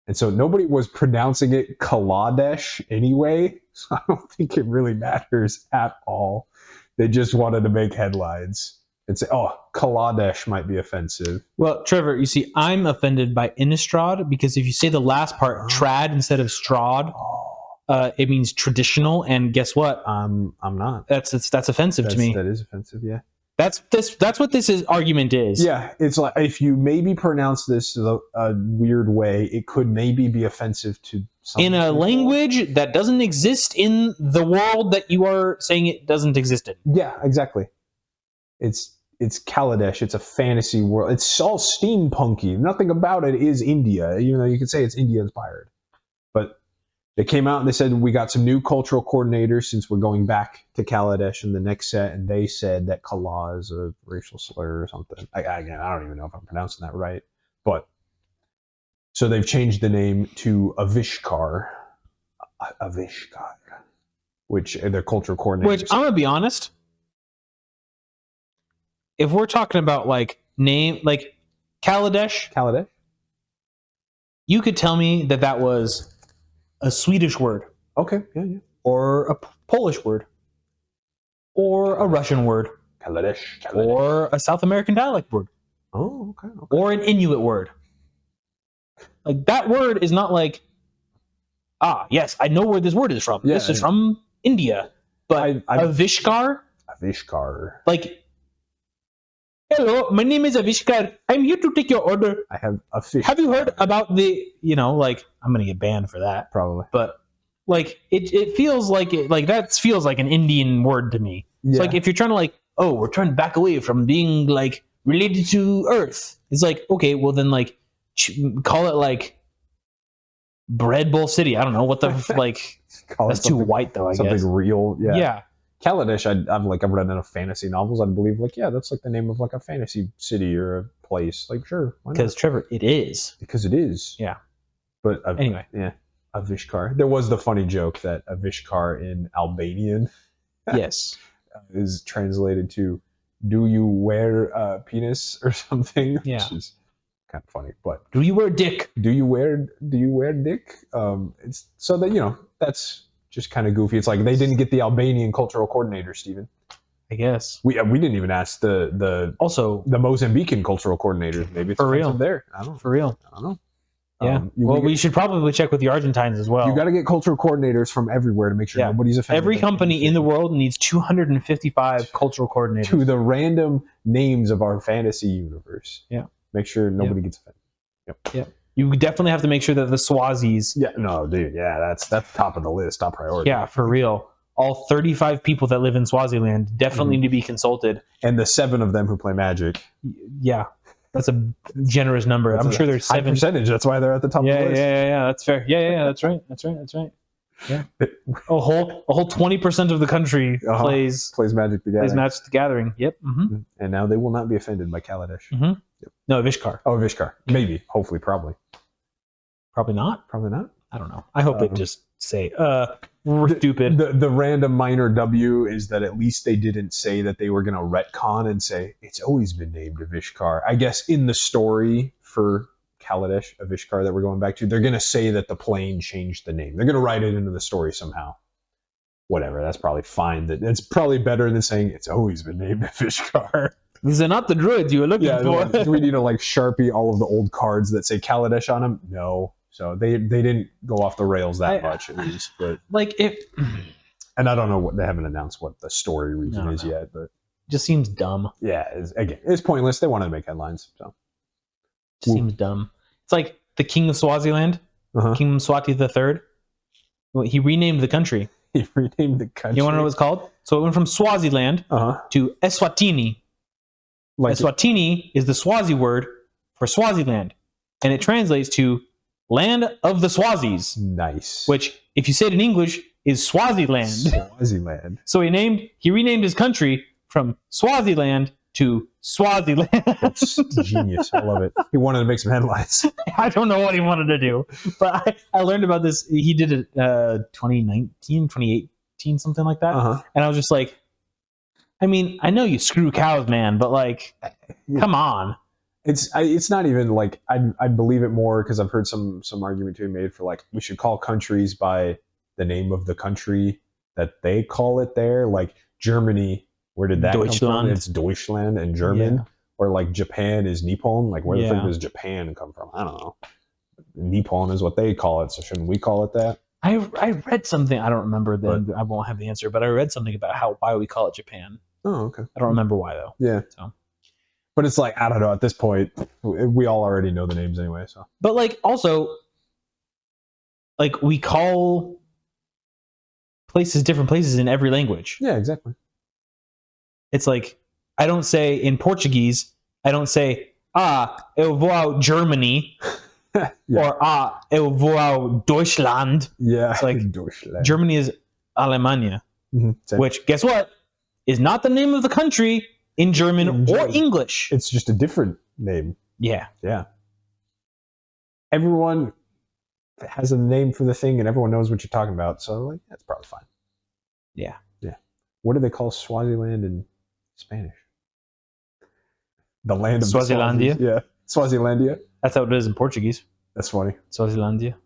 [SPEAKER 2] and so nobody was pronouncing it Caladesh anyway. So I don't think it really matters at all. They just wanted to make headlines and say, oh, Caladesh might be offensive.
[SPEAKER 1] Well, Trevor, you see, I'm offended by Innistrad because if you say the last part, trad instead of strad, it means traditional. And guess what?
[SPEAKER 2] I'm not.
[SPEAKER 1] That's offensive to me.
[SPEAKER 2] That is offensive, yeah.
[SPEAKER 1] That's what this argument is.
[SPEAKER 2] Yeah, it's like if you maybe pronounce this a weird way, it could maybe be offensive to some
[SPEAKER 1] in a
[SPEAKER 2] people.
[SPEAKER 1] Language that doesn't exist in the world that you are saying it doesn't exist in.
[SPEAKER 2] Yeah, exactly. It's Caladesh. It's a fantasy world. It's all steampunky. Nothing about it is India. You know, you could say it's India inspired. But they came out and they said, we got some new cultural coordinators since we're going back to Caladesh in the next set. And they said that Kala is a racial slur or something. Again, I don't even know if I'm pronouncing that right. But so they've changed the name to Avishkar. Avishkar. Which their cultural coordinators.
[SPEAKER 1] Which, I'm going to be honest, if we're talking about like name, like Caladesh, you could tell me that was a Swedish word.
[SPEAKER 2] Okay, yeah.
[SPEAKER 1] Or a Polish word. Or a Russian word.
[SPEAKER 2] Caladesh.
[SPEAKER 1] Or a South American dialect word.
[SPEAKER 2] Oh, okay.
[SPEAKER 1] Or an Inuit word. Like, that word is not like, yes, I know where this word is from.
[SPEAKER 2] Yeah,
[SPEAKER 1] this is from India. But Avishkar?
[SPEAKER 2] Avishkar.
[SPEAKER 1] Like, hello, my name is Avishkar. I'm here to take your order.
[SPEAKER 2] I have a fish.
[SPEAKER 1] Have you heard about the, like, I'm going to get banned for that.
[SPEAKER 2] Probably.
[SPEAKER 1] But, like, it feels like, that feels like an Indian word to me. Yeah. It's like, if you're trying to, like, we're trying to back away from being, like, related to Earth. It's like, okay, well then, like, call it, like, Bread Bowl City. I don't know what the, like, that's too white, though, I guess.
[SPEAKER 2] Something real, yeah.
[SPEAKER 1] Yeah.
[SPEAKER 2] Caladesh, I've read enough fantasy novels, I believe, like, yeah, that's like the name of like a fantasy city or a place. Like, sure.
[SPEAKER 1] Because, Trevor, it is.
[SPEAKER 2] Because it is.
[SPEAKER 1] Yeah.
[SPEAKER 2] But
[SPEAKER 1] anyway.
[SPEAKER 2] Yeah. Avishkar. There was the funny joke that Avishkar in Albanian
[SPEAKER 1] yes,
[SPEAKER 2] is translated to "Do you wear penis" or something?
[SPEAKER 1] Yeah.
[SPEAKER 2] Which is kind of funny. But
[SPEAKER 1] do you wear dick?
[SPEAKER 2] Do you wear dick? It's so that that's just kind of goofy. It's like they didn't get the Albanian cultural coordinator, Stephen.
[SPEAKER 1] I guess
[SPEAKER 2] we didn't even ask the Mozambican cultural coordinator. Maybe it's
[SPEAKER 1] for real
[SPEAKER 2] there. I don't know.
[SPEAKER 1] For real.
[SPEAKER 2] I don't know.
[SPEAKER 1] Yeah. We should probably check with the Argentines as well.
[SPEAKER 2] You got to get cultural coordinators from everywhere to make sure nobody's offended.
[SPEAKER 1] Every company in the world needs 255 cultural coordinators.
[SPEAKER 2] To the random names of our fantasy universe.
[SPEAKER 1] Yeah.
[SPEAKER 2] Make sure nobody gets offended.
[SPEAKER 1] Yep. You definitely have to make sure that the Swazis.
[SPEAKER 2] Yeah. No, dude. Yeah, that's top of the list, top priority.
[SPEAKER 1] Yeah, for real. All 35 people that live in Swaziland definitely need to be consulted.
[SPEAKER 2] And the 7 of them who play Magic.
[SPEAKER 1] Yeah. That's a generous number. I'm sure there's 7
[SPEAKER 2] percentage. That's why they're at the top of the list.
[SPEAKER 1] Yeah. That's fair. Yeah. That's right. Yeah. A whole 20% of the country plays
[SPEAKER 2] Magic the Gathering.
[SPEAKER 1] Plays Magic the Gathering. Yep. Mm-hmm.
[SPEAKER 2] And now they will not be offended by Caladesh.
[SPEAKER 1] Mm-hmm. Yep. No, Avishkar.
[SPEAKER 2] Oh, Avishkar. Maybe. Hopefully. Probably.
[SPEAKER 1] Probably not.
[SPEAKER 2] Probably not.
[SPEAKER 1] I don't know. I hope it just say stupid.
[SPEAKER 2] The random minor W is that at least they didn't say that they were going to retcon and say it's always been named Avishkar. I guess in the story for Caladesh, Avishkar that we're going back to, they're going to say that the plane changed the name. They're going to write it into the story somehow. Whatever. That's probably fine. That's probably better than saying it's always been named Avishkar.
[SPEAKER 1] These are not the druids you were looking for.
[SPEAKER 2] Do we need to like Sharpie all of the old cards that say Caladesh on them? No. So they didn't go off the rails that much, at least. But
[SPEAKER 1] like
[SPEAKER 2] and I don't know what they haven't announced what the story reason is yet, but
[SPEAKER 1] just seems dumb.
[SPEAKER 2] Yeah, it's pointless. They wanted to make headlines, so
[SPEAKER 1] just seems dumb. It's like the King of Swaziland, King Mswati III. He renamed the country.
[SPEAKER 2] He renamed the country.
[SPEAKER 1] You want to know what it's called? So it went from Swaziland to Eswatini. Eswatini is the Swazi word for Swaziland. and it translates to Land of the Swazis.
[SPEAKER 2] Nice.
[SPEAKER 1] Which, if you say it in English, is Swaziland.
[SPEAKER 2] Swaziland.
[SPEAKER 1] So he renamed his country from Swaziland to Swaziland.
[SPEAKER 2] That's genius. I love it. He wanted to make some headlines.
[SPEAKER 1] I don't know what he wanted to do, but I learned about this. He did it 2019, 2018, something like that. And I was just like, I mean, I know you screw cows, man, but like, come on.
[SPEAKER 2] It's not even like I believe it more because I've heard some argument to be made for like we should call countries by the name of the country that they call it there. Like Germany, where did that come from? It's Deutschland and German. Yeah. Or like Japan is Nippon. Like where the fuck does Japan come from? I don't know. Nippon is what they call it, so shouldn't we call it that?
[SPEAKER 1] I read something. I don't remember. I won't have the answer, but I read something about why we call it Japan.
[SPEAKER 2] Oh, okay.
[SPEAKER 1] I don't remember why though.
[SPEAKER 2] Yeah.
[SPEAKER 1] So.
[SPEAKER 2] But it's like, I don't know, at this point, we all already know the names anyway, so.
[SPEAKER 1] But like, also, like, we call places different places in every language.
[SPEAKER 2] Yeah, exactly.
[SPEAKER 1] It's like, I don't say, in Portuguese, I don't say, eu vou ao Germany, or, eu vou ao Deutschland.
[SPEAKER 2] Yeah,
[SPEAKER 1] it's like,
[SPEAKER 2] Deutschland.
[SPEAKER 1] Germany is Alemania, which, guess what, is not the name of the country in German or English.
[SPEAKER 2] It's just a different name.
[SPEAKER 1] Yeah.
[SPEAKER 2] Yeah. Everyone has a name for the thing and everyone knows what you're talking about. So like that's probably fine.
[SPEAKER 1] Yeah.
[SPEAKER 2] Yeah. What do they call Swaziland in Spanish? The land of
[SPEAKER 1] Swazilandia?
[SPEAKER 2] Yeah. Swazilandia.
[SPEAKER 1] That's how it is in Portuguese.
[SPEAKER 2] That's funny.
[SPEAKER 1] Swazilandia.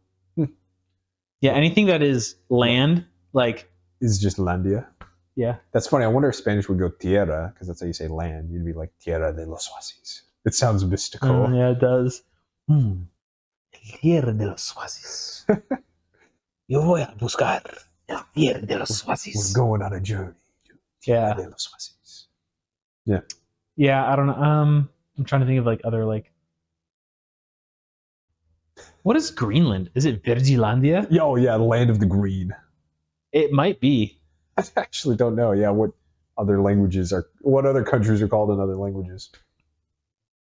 [SPEAKER 1] Yeah, anything that is land, like...
[SPEAKER 2] is just landia.
[SPEAKER 1] Yeah.
[SPEAKER 2] That's funny. I wonder if Spanish would go tierra, because that's how you say land. You'd be like, tierra de los Swazis. It sounds mystical.
[SPEAKER 1] Yeah, it does. Tierra de los Swazis. Yo voy a buscar el tierra de los Swazis.
[SPEAKER 2] We're going on a journey.
[SPEAKER 1] Yeah.
[SPEAKER 2] De los Swazis. Yeah.
[SPEAKER 1] Yeah, I don't know. I'm trying to think of like other like... What is Greenland? Is it Vergilandia?
[SPEAKER 2] Oh, yeah, land of the green.
[SPEAKER 1] It might be.
[SPEAKER 2] I actually don't know. Yeah, what other countries are called in other languages?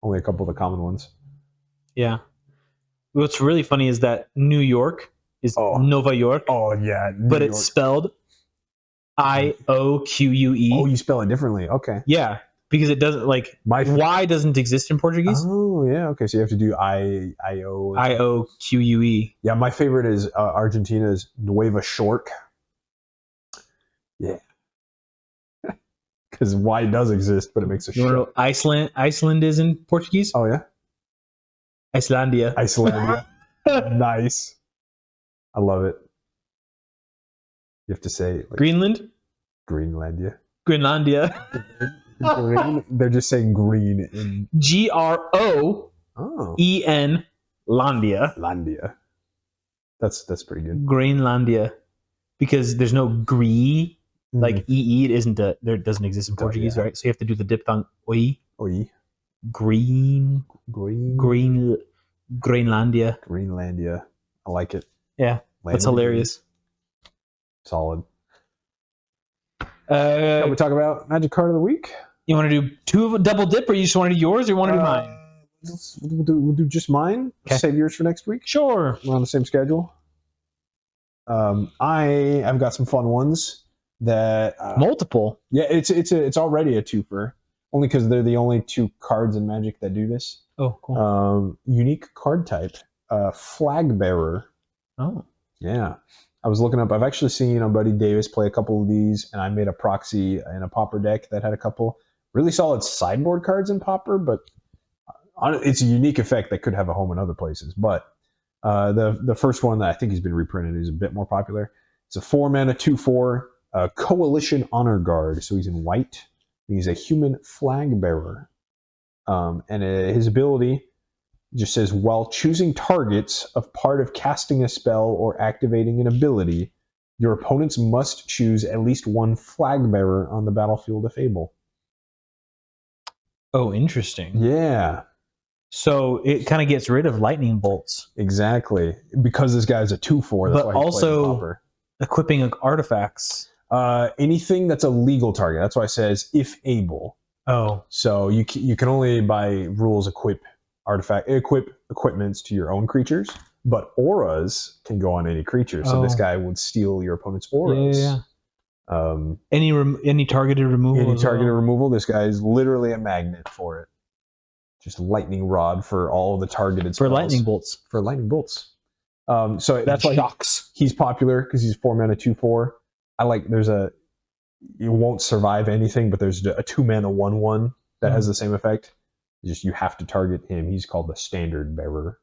[SPEAKER 2] Only a couple of the common ones.
[SPEAKER 1] Yeah. What's really funny is that New York is Nova York.
[SPEAKER 2] Oh yeah,
[SPEAKER 1] but it's spelled IOQUE.
[SPEAKER 2] Oh, you spell it differently. Okay.
[SPEAKER 1] Yeah, because it doesn't like Y doesn't exist in Portuguese.
[SPEAKER 2] Oh yeah. Okay, so you have to do IOQUE.
[SPEAKER 1] Yeah,
[SPEAKER 2] my favorite is Argentina's Nueva York. Yeah. Because Y does exist, but it makes a
[SPEAKER 1] you know Iceland. Iceland is in Portuguese.
[SPEAKER 2] Oh yeah.
[SPEAKER 1] Icelandia.
[SPEAKER 2] Nice. I love it. You have to say like,
[SPEAKER 1] Greenland.
[SPEAKER 2] Greenlandia.
[SPEAKER 1] Greenlandia.
[SPEAKER 2] Green. They're just saying green in
[SPEAKER 1] GROEN Landia.
[SPEAKER 2] Landia. That's pretty good.
[SPEAKER 1] Greenlandia, because there's no gree. Like EE, it isn't there doesn't exist in Portuguese, right? So you have to do the diphthong OI.
[SPEAKER 2] OI.
[SPEAKER 1] Greenlandia.
[SPEAKER 2] Greenlandia. I like it.
[SPEAKER 1] Yeah. That's hilarious.
[SPEAKER 2] Solid. Can we talk about Magic Card of the Week?
[SPEAKER 1] You want to do two of a double dip, or you just want to do yours, or you want to do mine?
[SPEAKER 2] We'll do just mine. Okay. Save yours for next week.
[SPEAKER 1] Sure.
[SPEAKER 2] We're on the same schedule. I've got some fun ones that
[SPEAKER 1] multiple.
[SPEAKER 2] Yeah, it's already a twofer. Only because they're the only two cards in Magic that do this.
[SPEAKER 1] Oh, cool.
[SPEAKER 2] Unique card type, Flag Bearer.
[SPEAKER 1] Oh,
[SPEAKER 2] yeah. I was looking up. I've actually seen our buddy Davis play a couple of these, and I made a proxy in a Pauper deck that had a couple really solid sideboard cards in Pauper. But it's a unique effect that could have a home in other places. But the first one that I think has been reprinted is a bit more popular. It's a 4-mana 2/4 Coalition Honor Guard. So he's in white. He's a human flag bearer. And his ability just says, while choosing targets of part of casting a spell or activating an ability, your opponents must choose at least one flag bearer on the battlefield if able.
[SPEAKER 1] Oh, interesting.
[SPEAKER 2] Yeah.
[SPEAKER 1] So it kind of gets rid of lightning bolts.
[SPEAKER 2] Exactly. Because this guy's a 2/4. That's
[SPEAKER 1] but
[SPEAKER 2] why
[SPEAKER 1] also equipping artifacts.
[SPEAKER 2] Anything that's a legal target. That's why it says if able.
[SPEAKER 1] Oh.
[SPEAKER 2] So you can only by rules equip equipments to your own creatures, but auras can go on any creature. So this
[SPEAKER 1] Oh.
[SPEAKER 2] guy would steal your opponent's auras.
[SPEAKER 1] Yeah. Any targeted removal?
[SPEAKER 2] Any
[SPEAKER 1] as
[SPEAKER 2] targeted
[SPEAKER 1] well?
[SPEAKER 2] removal, this guy is literally a magnet for it. Just lightning rod for all of the targeted
[SPEAKER 1] For
[SPEAKER 2] spells.
[SPEAKER 1] lightning bolts.
[SPEAKER 2] For lightning bolts. So that's why
[SPEAKER 1] shocks.
[SPEAKER 2] he's popular, because he's 4 mana 2/4. I like, you won't survive anything, but there's a 2 mana 1/1 that has the same effect. Just you have to target him. He's called the standard bearer,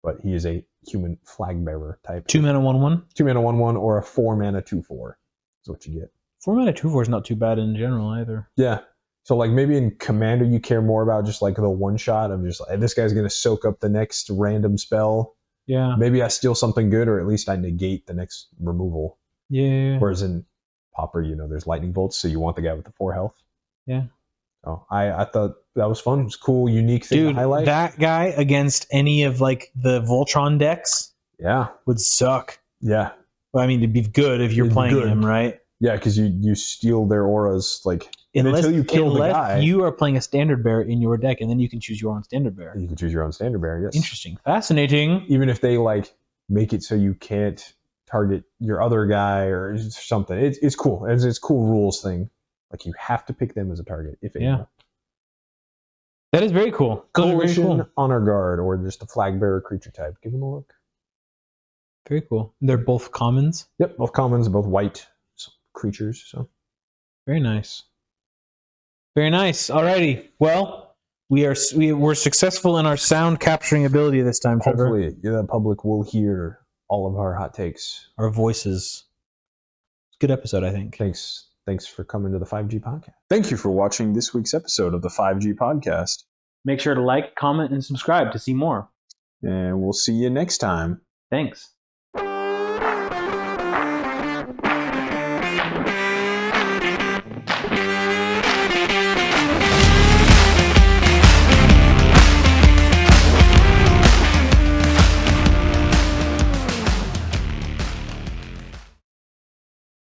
[SPEAKER 2] but he is a human flag bearer type.
[SPEAKER 1] 2 mana 1/1.
[SPEAKER 2] 2 mana 1/1 or a 4 mana 2/4 is what you get.
[SPEAKER 1] 4 mana 2/4 is not too bad in general either.
[SPEAKER 2] Yeah. So like maybe in Commander you care more about just like the one shot of just like, this guy's gonna soak up the next random spell.
[SPEAKER 1] Yeah.
[SPEAKER 2] Maybe I steal something good, or at least I negate the next removal.
[SPEAKER 1] Yeah.
[SPEAKER 2] Whereas in Pauper, there's lightning bolts, so you want the guy with the 4 health.
[SPEAKER 1] Yeah.
[SPEAKER 2] So I thought that was fun. It was a cool, unique thing to highlight.
[SPEAKER 1] That guy against any of like the Voltron decks would suck.
[SPEAKER 2] Yeah.
[SPEAKER 1] Well, I mean, it'd be good if you're playing him, right?
[SPEAKER 2] Yeah, because you steal their auras
[SPEAKER 1] until
[SPEAKER 2] you kill the guy.
[SPEAKER 1] You are playing a standard bearer in your deck, and then you can choose your own standard bearer.
[SPEAKER 2] You can choose your own standard bearer, yes.
[SPEAKER 1] Interesting. Fascinating.
[SPEAKER 2] Even if they make it so you can't target your other guy or something. It's cool. It's cool rules thing. Like you have to pick them as a target, if anyone.
[SPEAKER 1] That is very cool.
[SPEAKER 2] Coalition,
[SPEAKER 1] very cool.
[SPEAKER 2] Honor Guard, or just a flag bearer creature type. Give them a look.
[SPEAKER 1] Very cool. They're both commons.
[SPEAKER 2] Yep, both commons, both white creatures. So
[SPEAKER 1] very nice. Very nice. Alrighty. Well, we're successful in our sound capturing ability this time, Trevor.
[SPEAKER 2] Hopefully, the public will hear all of our hot takes,
[SPEAKER 1] our voices. Good episode, I think.
[SPEAKER 2] Thanks for coming to the 5G podcast. Thank you for watching this week's episode of the 5G podcast.
[SPEAKER 1] Make sure to like, comment, and subscribe to see more.
[SPEAKER 2] And we'll see you next time.
[SPEAKER 1] Thanks.